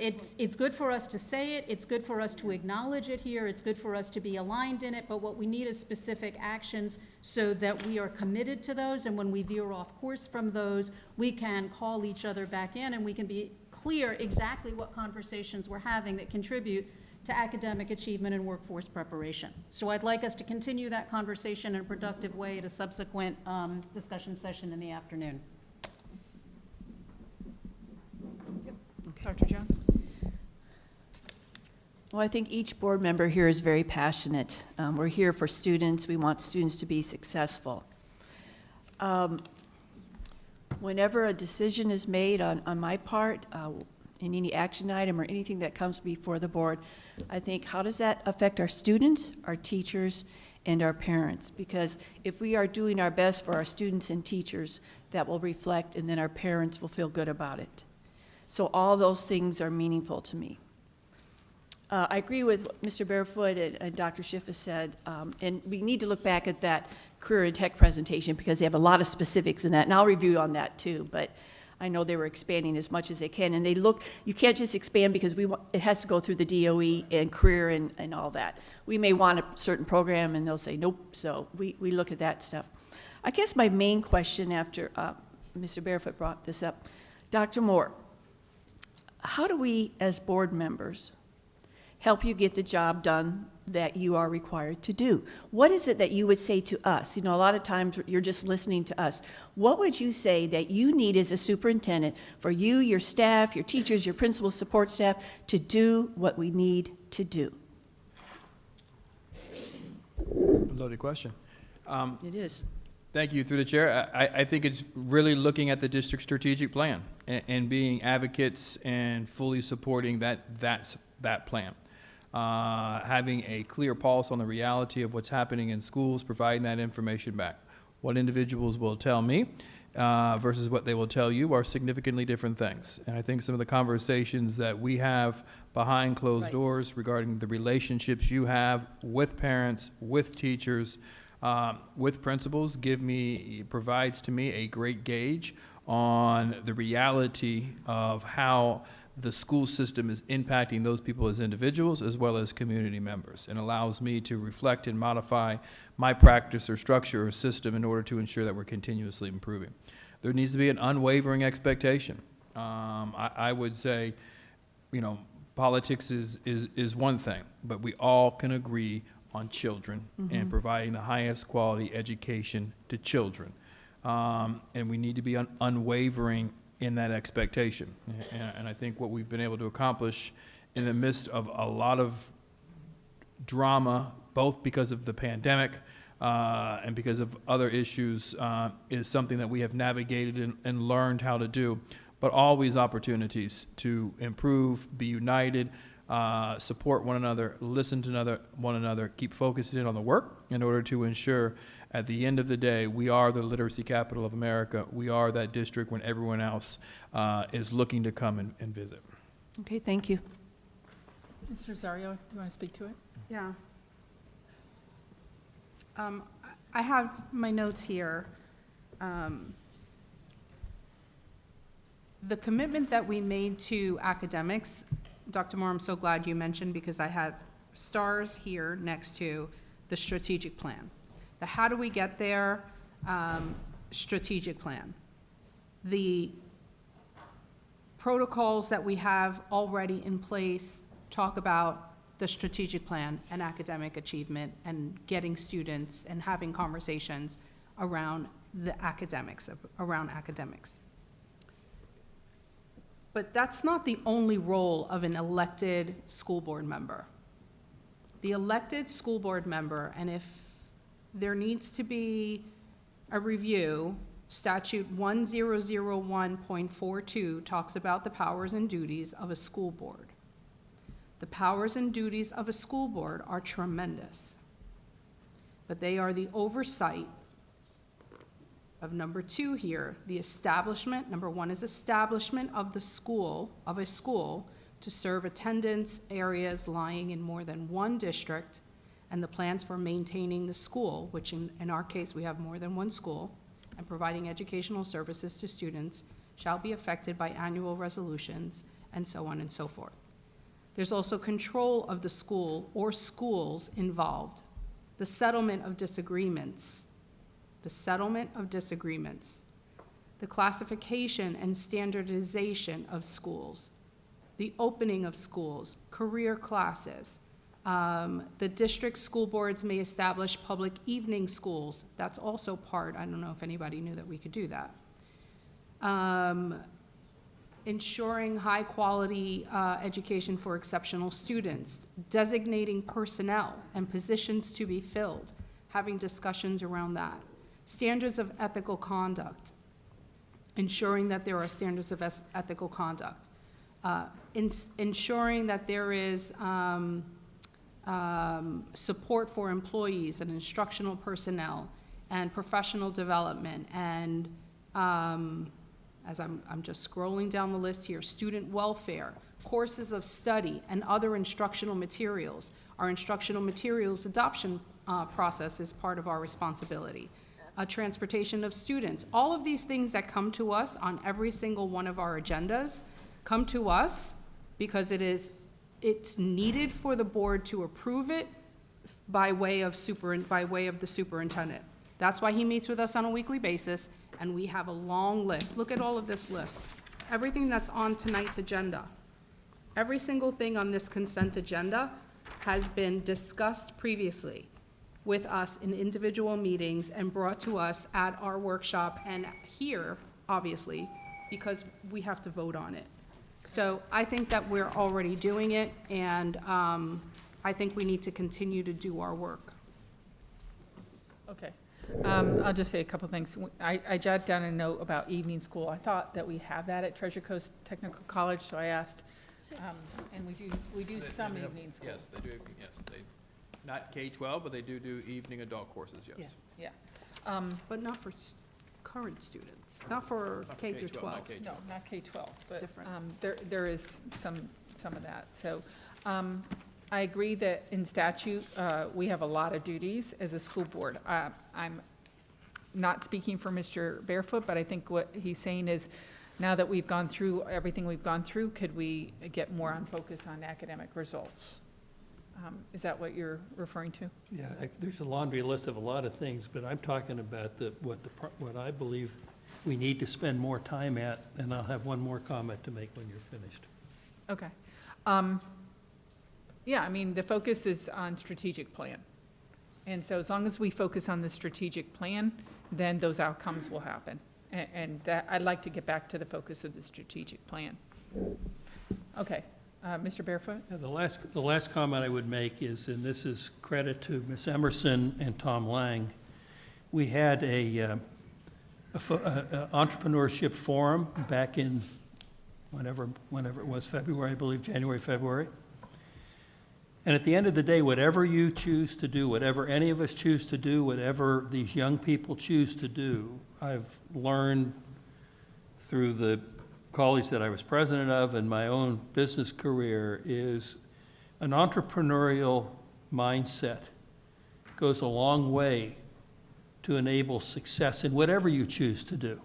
It's good for us to say it, it's good for us to acknowledge it here, it's good for us to be aligned in it, but what we need is specific actions so that we are committed to those, and when we veer off course from those, we can call each other back in and we can be clear exactly what conversations we're having that contribute to academic achievement and workforce preparation. So I'd like us to continue that conversation in a productive way at a subsequent discussion session in the afternoon. Dr. Jones? Well, I think each board member here is very passionate. We're here for students. We want students to be successful. Whenever a decision is made on my part, in any action item or anything that comes before the board, I think, how does that affect our students, our teachers, and our parents? Because if we are doing our best for our students and teachers, that will reflect, and then our parents will feel good about it. So all those things are meaningful to me. I agree with what Mr. Barefoot and Dr. Schiff has said, and we need to look back at that career and tech presentation because they have a lot of specifics in that, and I'll review on that too, but I know they were expanding as much as they can, and you can't just expand because it has to go through the DOE and career and all that. We may want a certain program and they'll say nope, so we look at that stuff. I guess my main question after Mr. Barefoot brought this up, Dr. Moore, how do we as board members help you get the job done that you are required to do? What is it that you would say to us? You know, a lot of times you're just listening to us. What would you say that you need as a superintendent for you, your staff, your teachers, your principal support staff to do what we need to do? Loaded question. It is. Thank you. Through the chair, I think it's really looking at the district strategic plan and being advocates and fully supporting that plan. Having a clear pulse on the reality of what's happening in schools, providing that information back. What individuals will tell me versus what they will tell you are significantly different things. And I think some of the conversations that we have behind closed doors regarding the relationships you have with parents, with teachers, with principals provides to me a great gauge on the reality of how the school system is impacting those people as individuals as well as community members, and allows me to reflect and modify my practice or structure or system in order to ensure that we're continuously improving. There needs to be an unwavering expectation. I would say, you know, politics is one thing, but we all can agree on children and providing the highest quality education to children. And we need to be unwavering in that expectation. And I think what we've been able to accomplish in the midst of a lot of drama, both because of the pandemic and because of other issues, is something that we have navigated and learned how to do, but always opportunities to improve, be united, support one another, listen to one another, keep focused in on the work in order to ensure at the end of the day, we are the literacy capital of America. We are that district when everyone else is looking to come and visit. Okay, thank you. Mr. Rosario, do you want to speak to it? Yeah. I have my notes here. The commitment that we made to academics, Dr. Moore, I'm so glad you mentioned, because I had stars here next to the strategic plan. The how do we get there strategic plan. The protocols that we have already in place talk about the strategic plan and academic achievement and getting students and having conversations around the academics, around academics. But that's not the only role of an elected school board member. The elected school board member, and if there needs to be a review, statute 1001.42 talks about the powers and duties of a school board. The powers and duties of a school board are tremendous. but they are the oversight of number 2 here, the establishment. Number 1 is establishment of a school to serve attendance areas lying in more than one district, and the plans for maintaining the school, which in our case, we have more than one school, and providing educational services to students shall be affected by annual resolutions, and so on and so forth. There's also control of the school or schools involved, the settlement of disagreements, the classification and standardization of schools, the opening of schools, career classes. The district school boards may establish public evening schools. That's also part, I don't know if anybody knew that we could do that. Ensuring high-quality education for exceptional students, designating personnel and positions to be filled, having discussions around that. Standards of ethical conduct, ensuring that there are standards of ethical conduct. Ensuring that there is support for employees and instructional personnel and professional development, and as I'm just scrolling down the list here, student welfare, courses of study, and other instructional materials. Our instructional materials adoption process is part of our responsibility. Transportation of students. All of these things that come to us on every single one of our agendas come to us because it's needed for the board to approve it by way of the superintendent. That's why he meets with us on a weekly basis, and we have a long list. Look at all of this list. Everything that's on tonight's agenda. Every single thing on this consent agenda has been discussed previously with us in individual meetings and brought to us at our workshop and here, obviously, because we have to vote on it. So I think that we're already doing it, and I think we need to continue to do our work. Okay. I'll just say a couple things. I jotted down a note about evening school. I thought that we have that at Treasure Coast Technical College, so I asked, and we do some evening school. Yes, they do, yes. Not K-12, but they do evening adult courses, yes. Yeah. But not for current students, not for K through 12. No, not K-12, but different. there is some of that. So I agree that in statute, we have a lot of duties as a school board. I'm not speaking for Mr. Barefoot, but I think what he's saying is, now that we've gone through everything we've gone through, could we get more on focus on academic results? Is that what you're referring to? Yeah, there's a laundry list of a lot of things, but I'm talking about what I believe we need to spend more time at, and I'll have one more comment to make when you're finished. Okay. Yeah, I mean, the focus is on strategic plan. And so as long as we focus on the strategic plan, then those outcomes will happen. And that, I'd like to get back to the focus of the strategic plan. Okay. Mr. Barefoot? Yeah, the last comment I would make is, and this is credit to Ms. Emerson and Tom Lang, we had a entrepreneurship forum back in whenever it was, February, I believe, January, February. And at the end of the day, whatever you choose to do, whatever any of us choose to do, whatever these young people choose to do, I've learned through the college that I was president of and my own business career is an entrepreneurial mindset goes a long way to enable success in whatever you choose to do.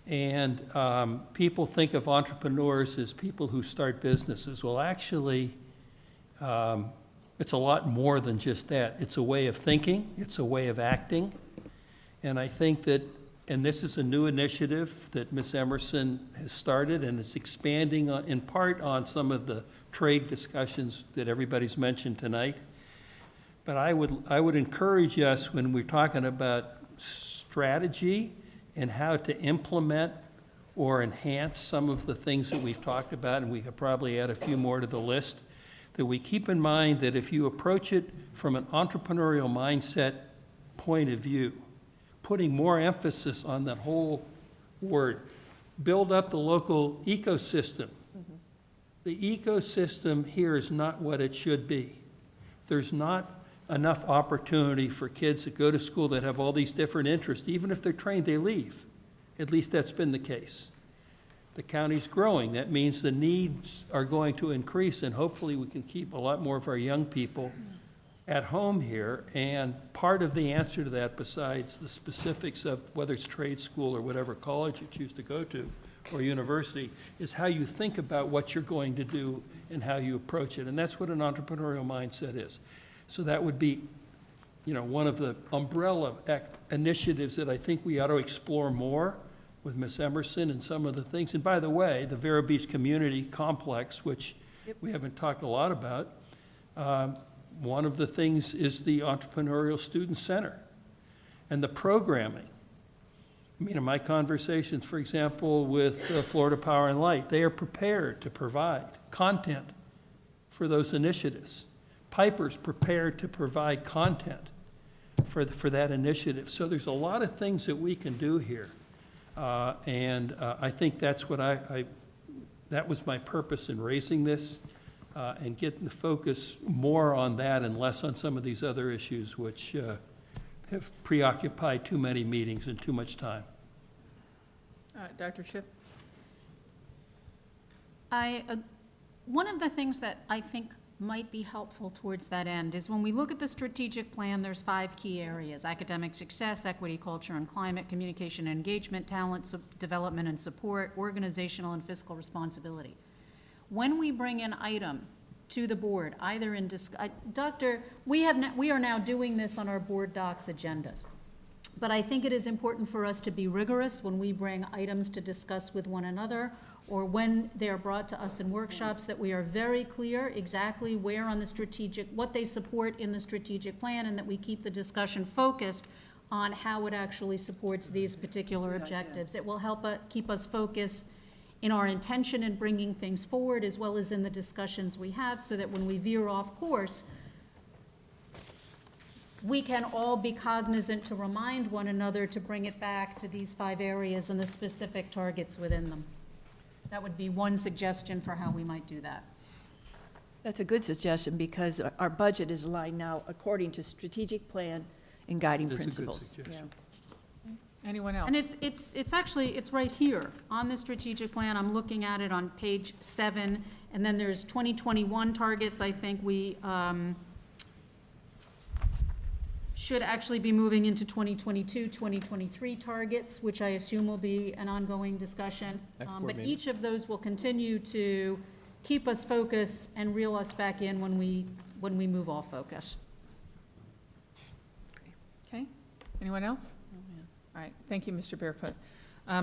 And people think of entrepreneurs as people who start businesses. Well, actually, it's a lot more than just that. It's a way of thinking, it's a way of acting, and I think that, and this is a new initiative that Ms. Emerson has started and is expanding in part on some of the trade discussions that everybody's mentioned tonight. But I would encourage us, when we're talking about strategy and how to implement or enhance some of the things that we've talked about, and we could probably add a few more to the list, that we keep in mind that if you approach it from an entrepreneurial mindset point of view, putting more emphasis on that whole word, build up the local ecosystem. Mm-hmm. The ecosystem here is not what it should be. There's not enough opportunity for kids that go to school that have all these different interests. Even if they're trained, they leave. At least that's been the case. The county's growing. That means the needs are going to increase, and hopefully we can keep a lot more of our young people at home here. And part of the answer to that, besides the specifics of whether it's trade school or whatever college you choose to go to, or university, is how you think about what you're going to do and how you approach it. And that's what an entrepreneurial mindset is. So that would be, one of the umbrella initiatives that I think we ought to explore more with Ms. Emerson and some of the things. And by the way, the Vero Beach Community Complex, which we haven't talked a lot about, one of the things is the Entrepreneurial Student Center and the programming. I mean, in my conversations, for example, with Florida Power and Light, they are prepared to provide content for those initiatives. Piper's prepared to provide content for that initiative. So there's a lot of things that we can do here. And I think that's what that was my purpose in raising this, and getting the focus more on that and less on some of these other issues which have preoccupied too many meetings and too much time. Dr. Chip? One of the things that I think might be helpful towards that end is when we look at the strategic plan, there's 5 key areas: academic success, equity, culture and climate, communication and engagement, talent development and support, organizational and fiscal responsibility. When we bring an item to the board, either in we are now doing this on our board docs agendas. But I think it is important for us to be rigorous when we bring items to discuss with one another, or when they are brought to us in workshops, that we are very clear exactly where on the what they support in the strategic plan, and that we keep the discussion focused on how it actually supports these particular objectives. It will help keep us focused in our intention in bringing things forward, as well as in the discussions we have, so that when we veer off course, we can all be cognizant to remind one another to bring it back to these 5 areas and the specific targets within them. That would be one suggestion for how we might do that. That's a good suggestion, because our budget is aligned now according to strategic plan and guiding principles. That's a good suggestion. Anyone else? And it's right here on the strategic plan. I'm looking at it on page 7, and then there's 2021 targets. I think we should actually be moving into 2022, 2023 targets, which I assume will be an ongoing discussion. But each of those will continue to keep us focused and reel us back in when we move off focus. Okay. Anyone else? All right. Thank you, Mr. Barefoot.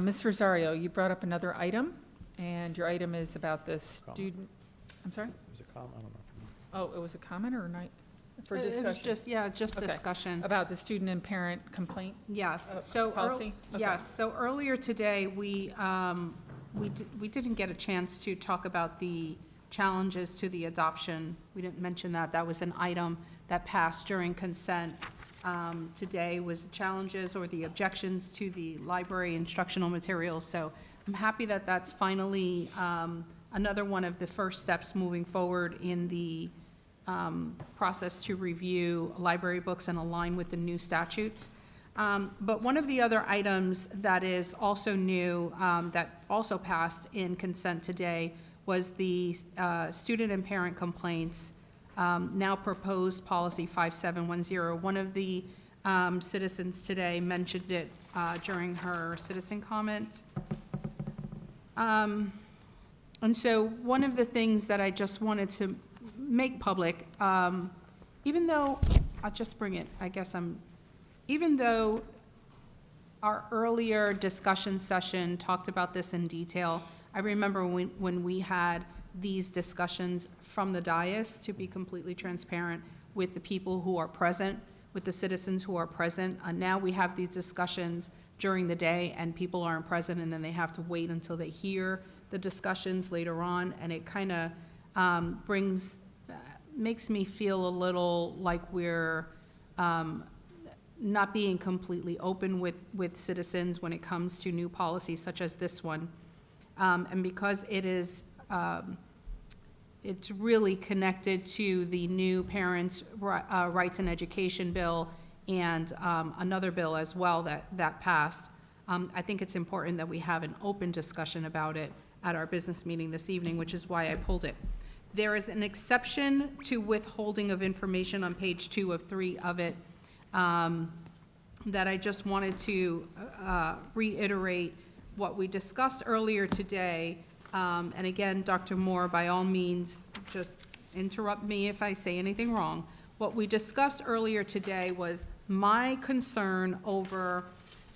Ms. Rosario, you brought up another item, and your item is about the student. I'm sorry? It was a comment. I don't know. Oh, it was a comment or a night? For It discussion? was just Okay. discussion. About the student and parent complaint? Yes, so. Policy? Okay. Yes, so earlier today, we didn't get a chance to talk about the challenges to the adoption. We didn't mention that. That was an item that passed during consent. Today was the challenges or the objections to the library instructional materials. So I'm happy that that's finally another one of the first steps moving forward in the process to review library books and align with the new statutes. But one of the other items that is also new, that also passed in consent today, was the student and parent complaints, now proposed policy 5710. One of the citizens today mentioned it during her citizen comment. And so one of the things that I just wanted to make public, even though, I'll just bring it, even though our earlier discussion session talked about this in detail, I remember when we had these discussions from the dais, to be completely transparent with the people who are present, with the citizens who are present. Now we have these discussions during the day, and people aren't present, and then they have to wait until they hear the discussions later on, and it kind of makes me feel a little like we're not being completely open with citizens when it comes to new policies such as this one. And because it is it's really connected to the new Parents' Rights and Education Bill and another bill as well that passed. I think it's important that we have an open discussion about it at our business meeting this evening, which is why I pulled it. There is an exception to withholding of information on page 2 of 3 of it that I just wanted to reiterate what we discussed earlier today. And again, Dr. Moore, by all means, just interrupt me if I say anything wrong. What we discussed earlier today was my concern over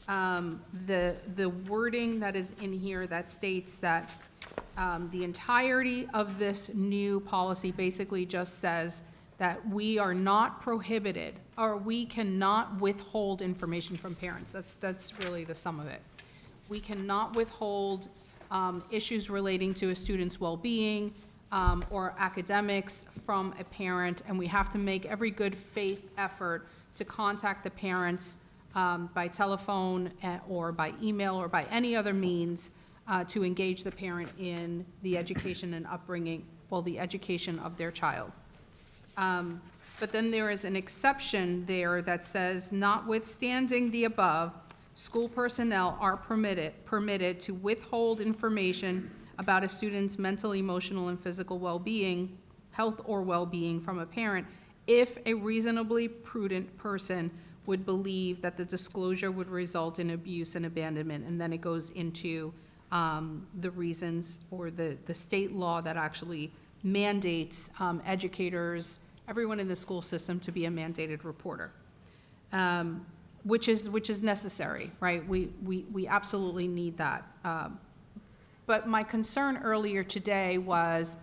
the wording that is in here that states that the entirety of this new policy basically just says that we are not prohibited, or we cannot withhold information from parents. That's really the sum of it. We cannot withhold issues relating to a student's well-being or academics from a parent, and we have to make every good faith effort to contact the parents by telephone or by email or by any other means to engage the parent in the education and upbringing, well, the education of their child. But then there is an exception there that says, notwithstanding the above, school personnel are permitted to withhold information about a student's mental, emotional, and physical well-being, health or well-being from a parent if a reasonably prudent person would believe that the disclosure would result in abuse and abandonment. And then it goes into the reasons, or the state law that actually mandates educators, everyone in the school system, to be a mandated reporter, which is necessary, right? We absolutely need that. But my concern earlier today was,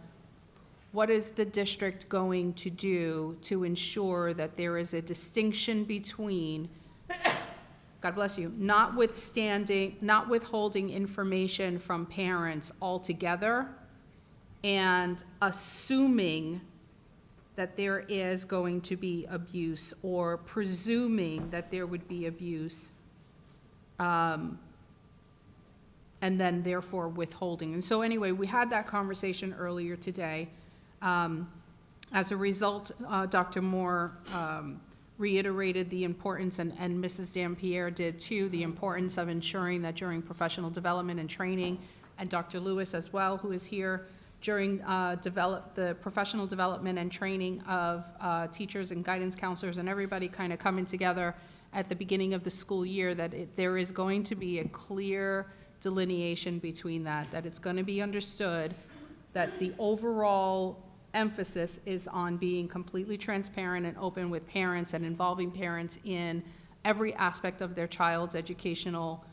what is the district going to do to ensure that there is a distinction between, God bless you, not withholding information from parents altogether and assuming that there is going to be abuse, or presuming that there would be abuse, and then therefore withholding. And so anyway, we had that conversation earlier today. As a result, Dr. Moore reiterated the importance, and Mrs. Dampierre did too, the importance of ensuring that during professional development and training, and Dr. Lewis as well, who is here, during the professional development and training of teachers and guidance counselors and everybody kind of coming together at the beginning of the school year, that there is going to be a clear delineation between that it's going to be understood that the overall emphasis is on being completely transparent and open with parents and involving parents in every aspect of their child's educational,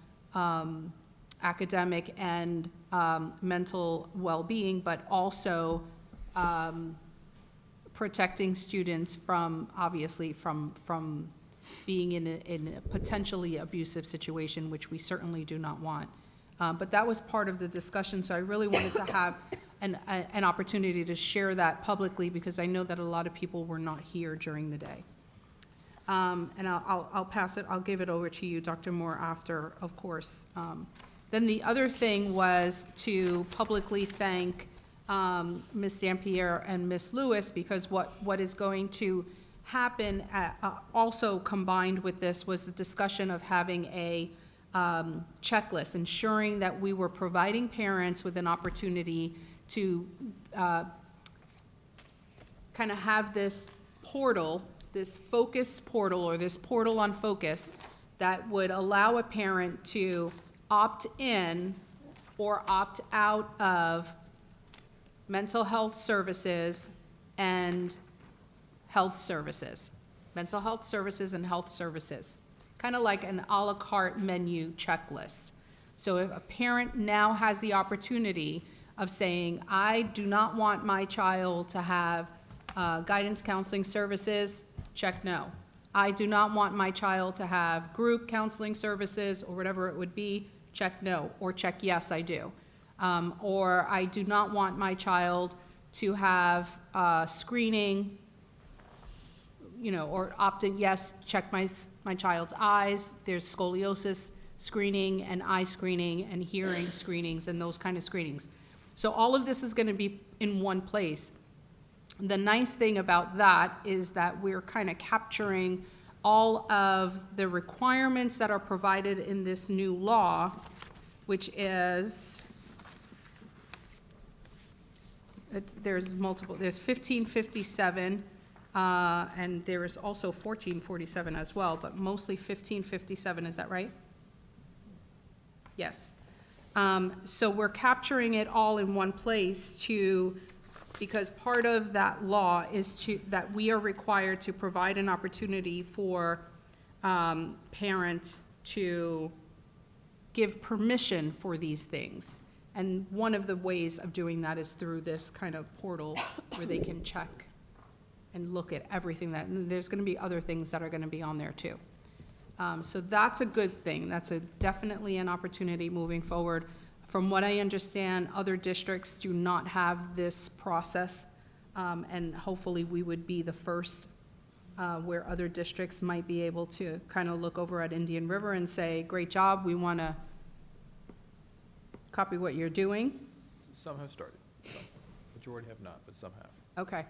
academic, and mental well-being, but also protecting students from, obviously, from being in a potentially abusive situation, which we certainly do not want. But that was part of the discussion, so I really wanted to have an opportunity to share that publicly, because I know that a lot of people were not here during the day. And I'll pass it, I'll give it over to you, Dr. Moore, after, of course. Then the other thing was to publicly thank Ms. Dampierre and Ms. Lewis, because what is going to happen also combined with this was the discussion of having a checklist, ensuring that we were providing parents with an opportunity to kind of have this portal, this focus portal, or this portal on focus, that would allow a parent to opt in or opt out of mental health services and health services. Mental health services and health services. Kind of like an a la carte menu checklist. So if a parent now has the opportunity of saying, I do not want my child to have guidance counseling services, check no. I do not want my child to have group counseling services, or whatever it would be, check no, or check yes, I do. Or I do not want my child to have screening, or opt in, yes, check my child's eyes. There's scoliosis screening and eye screening and hearing screenings and those kind of screenings. So all of this is going to be in one place. The nice thing about that is that we're kind of capturing all of the requirements that are provided in this new law, which is, there's 1557, and there is also 1447 as well, but mostly 1557, is that right? Yes. So we're capturing it all in one place because part of that law is that we are required to provide an opportunity for parents to give permission for these things. And one of the ways of doing that is through this kind of portal where they can check and look at everything and there's going to be other things that are going to be on there too. So that's a good thing. That's definitely an opportunity moving forward. From what I understand, other districts do not have this process, and hopefully we would be the first where other districts might be able to kind of look over at Indian River and say, great job, we want to copy what you're doing. Some have started. Majority have not, but some have. Okay.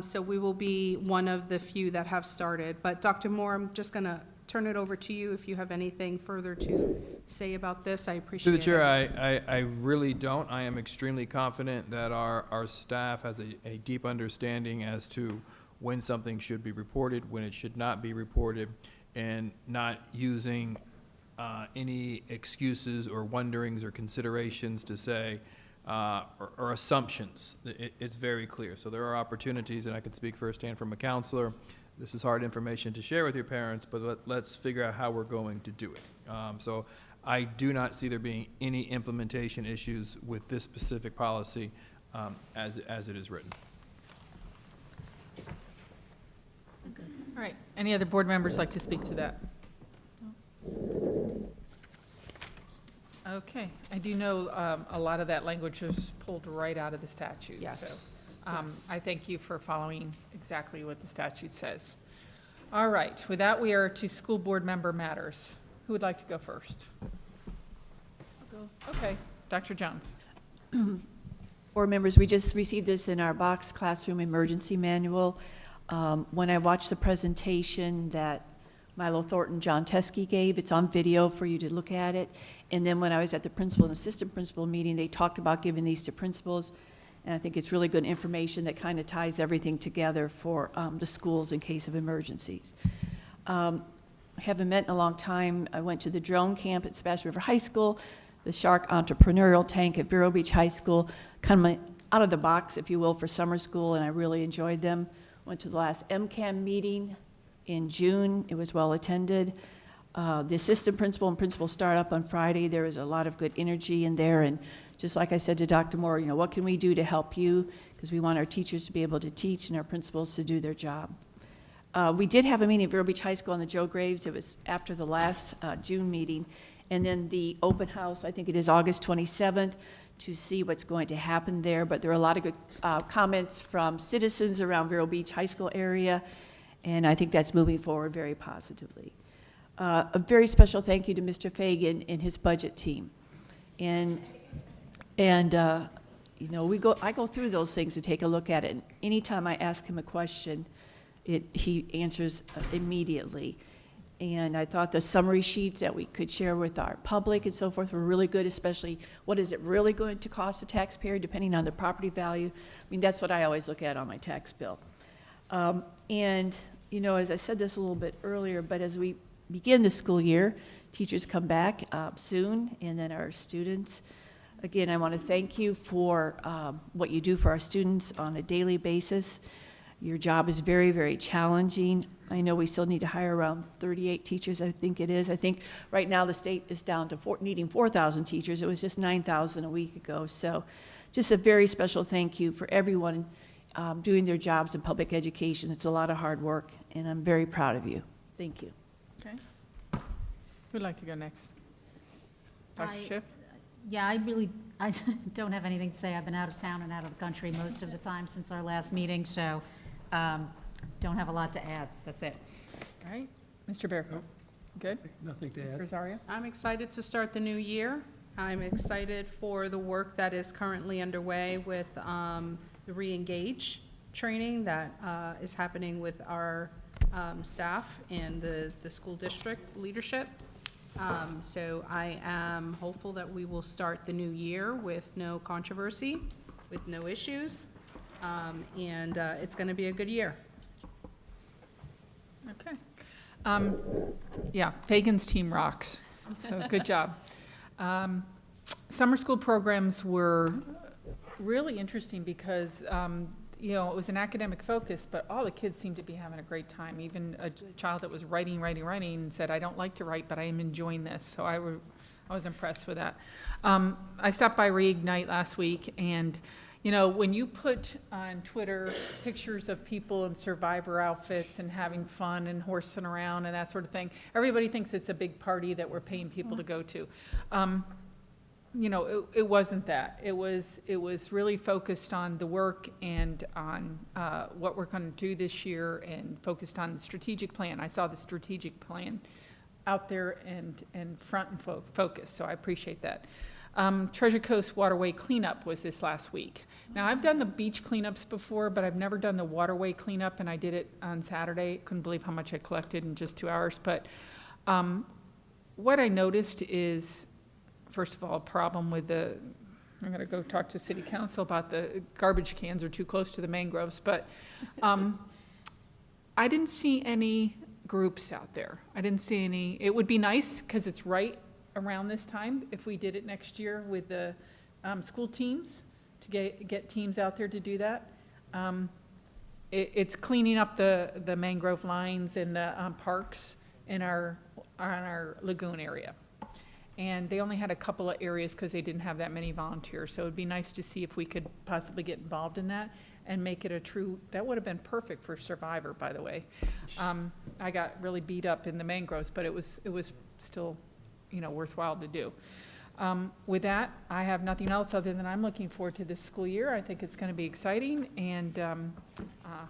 So we will be one of the few that have started. But Dr. Moore, I'm just going to turn it over to you if you have anything further to say about this. I appreciate it. Through the chair, I really don't. I am extremely confident that our staff has a deep understanding as to when something should be reported, when it should not be reported, and not using any excuses or wonderings or considerations to say, or assumptions. It's very clear. So there are opportunities, and I can speak firsthand from a counselor. This is hard information to share with your parents, but let's figure out how we're going to do it. So I do not see there being any implementation issues with this specific policy as it is written. All right, any other board members like to speak to that? Okay, I do know a lot of that language was pulled right out of the statute. Yes. So I thank you for following exactly what the statute says. All right, with that, we are to school board member matters. Who would like to go first? I'll go. Okay, Dr. Jones. Board members, we just received this in our box classroom emergency manual. When I watched the presentation that Milo Thornton, John Teskey gave, it's on video for you to look at it. And then when I was at the principal and assistant principal meeting, they talked about giving these to principals. And I think it's really good information that kind of ties everything together for the schools in case of emergencies. I haven't met in a long time. I went to the drone camp at Sebastian River High School, the Shark Entrepreneurial Tank at Vero Beach High School, kind of out of the box, if you will, for summer school, and I really enjoyed them. Went to the last MCAM meeting in June. It was well attended. The assistant principal and principal start up on Friday. There was a lot of good energy in there, and just like I said to Dr. Moore, you know, what can we do to help you? Because we want our teachers to be able to teach and our principals to do their job. We did have a meeting at Vero Beach High School on the Joe Graves. It was after the last June meeting. And then the open house, I think it is August 27th, to see what's going to happen there. But there are a lot of good comments from citizens around Vero Beach High School area, and I think that's moving forward very positively. A very special thank you to Mr. Fagan and his budget team. And you know, I go through those things to take a look at it. And anytime I ask him a question, he answers immediately. And I thought the summary sheets that we could share with our public and so forth were really good, especially what is it really going to cost the taxpayer depending on the property value. I mean, that's what I always look at on my tax bill. And, you know, as I said this a little bit earlier, but as we begin the school year, teachers come back soon, and then our students. Again, I want to thank you for what you do for our students on a daily basis. Your job is very, very challenging. I know we still need to hire around 38 teachers, I think it is. I think right now the state is down to needing 4,000 teachers. It was just 9,000 a week ago. So just a very special thank you for everyone doing their jobs in public education. It's a lot of hard work, and I'm very proud of you. Thank you. Okay. Who'd like to go next? Dr. Schiff? Yeah, I don't have anything to say. I've been out of town and out of the country most of the time since our last meeting, so don't have a lot to add. That's it. All right. Mr. Barefoot? Good? Nothing to Ms. add. Rosario? I'm excited to start the new year. I'm excited for the work that is currently underway with the Reengage training that is happening with our staff and the school district leadership. So I am hopeful that we will start the new year with no controversy, with no issues, and it's going to be a good year. Okay. Yeah, Fagan's team rocks, so good job. Summer school programs were really interesting because, it was an academic focus, but all the kids seemed to be having a great time. Even a child that was writing and said, I don't like to write, but I am enjoying this. So I was impressed with that. I stopped by Reignite last week, and when you put on Twitter pictures of people in survivor outfits and having fun and horsing around and that sort of thing, everybody thinks it's a big party that we're paying people to go to. It wasn't that. It was really focused on the work and on what we're going to do this year, and focused on the strategic plan. I saw the strategic plan out there and front and focus, so I appreciate that. Treasure Coast Waterway cleanup was this last week. Now, I've done the beach cleanups before, but I've never done the Waterway cleanup, and I did it on Saturday. Couldn't believe how much I collected in just 2 hours. But what I noticed is, first of all, a problem with I'm going to go talk to City Council about the garbage cans are too close to the mangroves, but I didn't see any groups out there. I didn't see any. It would be nice because it's right around this time if we did it next year with the school teams, to get teams out there to do that. It's cleaning up the mangrove lines in the parks on our lagoon area. And they only had a couple of areas because they didn't have that many volunteers. So it'd be nice to see if we could possibly get involved in that and make it a true, that would have been perfect for Survivor, by the way. I got really beat up in the mangroves, but it was still, worthwhile to do. With that, I have nothing else other than I'm looking forward to this school year. I think it's going to be exciting, and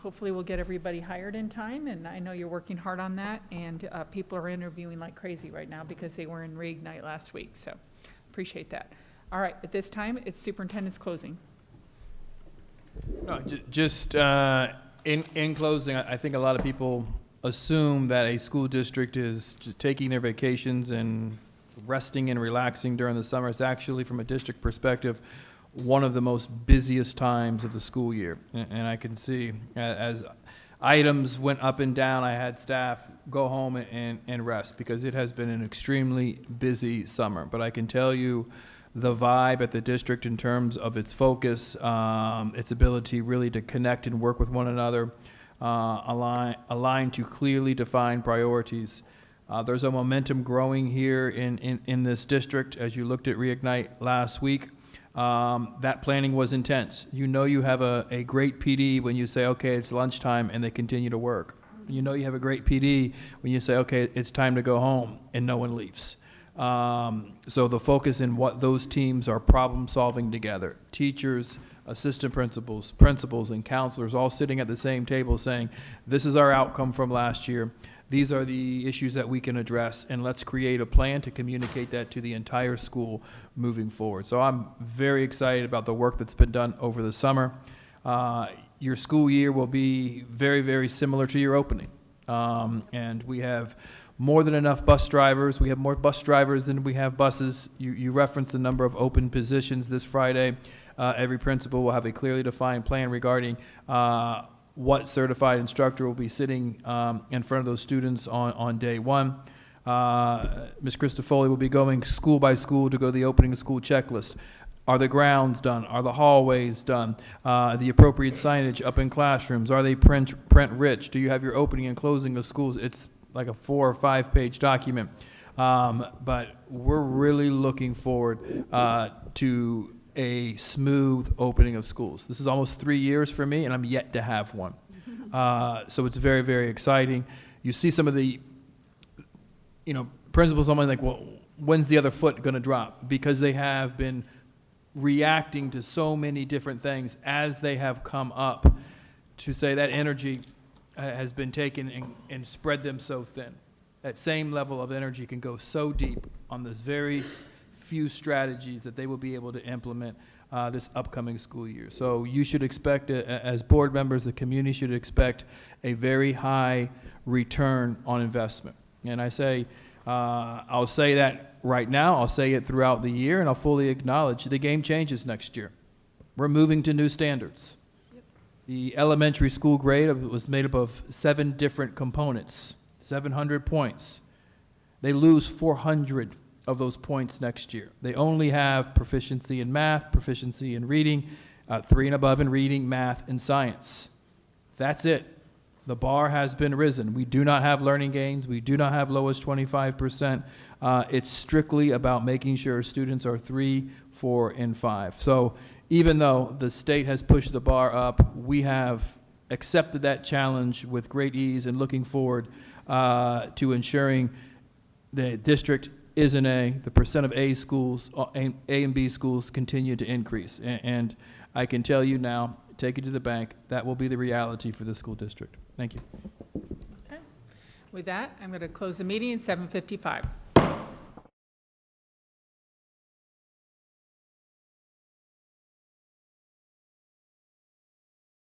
hopefully we'll get everybody hired in time, and I know you're working hard on that, and people are interviewing like crazy right now because they were in Reignite last week, so appreciate that. All right, at this time, it's superintendent's closing. No, just in closing, I think a lot of people assume that a school district is just taking their vacations and resting and relaxing during the summer. It's actually, from a district perspective, one of the most busiest times of the school year. And I can see as items went up and down, I had staff go home and rest because it has been an extremely busy summer. But I can tell you the vibe at the district in terms of its focus, its ability really to connect and work with one another, align to clearly defined priorities. There's a momentum growing here in this district. As you looked at Reignite last week, that planning was intense. You have a great PD when you say, okay, it's lunchtime, and they continue to work. You have a great PD when you say, okay, it's time to go home, and no one leaves. So the focus in what those teams are problem solving together, teachers, assistant principals, and counselors all sitting at the same table saying, this is our outcome from last year. These are the issues that we can address, and let's create a plan to communicate that to the entire school moving forward. So I'm very excited about the work that's been done over the summer. Your school year will be very, very similar to your opening. And we have more than enough bus drivers. We have more bus drivers than we have buses. You referenced the number of open positions this Friday. Every principal will have a clearly defined plan regarding what certified instructor will be sitting in front of those students on day one. Ms. Christofoli will be going school by school to go to the opening of school checklist. Are the grounds done? Are the hallways done? The appropriate signage up in classrooms? Are they print rich? Do you have your opening and closing of schools? It's like a 4 or 5 page document. But we're really looking forward to a smooth opening of schools. This is almost 3 years for me, and I'm yet to have one. So it's very, very exciting. You see some of the, principals, I'm like, well, when's the other foot going to drop? Because they have been reacting to so many different things as they have come up, to say that energy has been taken and spread them so thin. That same level of energy can go so deep on this very few strategies that they will be able to implement this upcoming school year. So you should expect, as board members, the community should expect a very high return on investment. And I say, I'll say that right now, I'll say it throughout the year, and I'll fully acknowledge the game changes next year. We're moving to new standards. The elementary school grade was made up of 7 different components, 700 points. They lose 400 of those points next year. They only have proficiency in math, proficiency in reading, 3 and above in reading, math, and science. That's it. The bar has been risen. We do not have learning gains. We do not have lowest 25%. It's strictly about making sure students are 3, 4, and 5. So even though the state has pushed the bar up, we have accepted that challenge with great ease and looking forward to ensuring the district is an A, the percent of A schools, A and B schools continue to increase. And I can tell you now, take it to the bank, that will be the reality for the school district. Thank you. Okay. With that, I'm going to close the meeting at 7:55.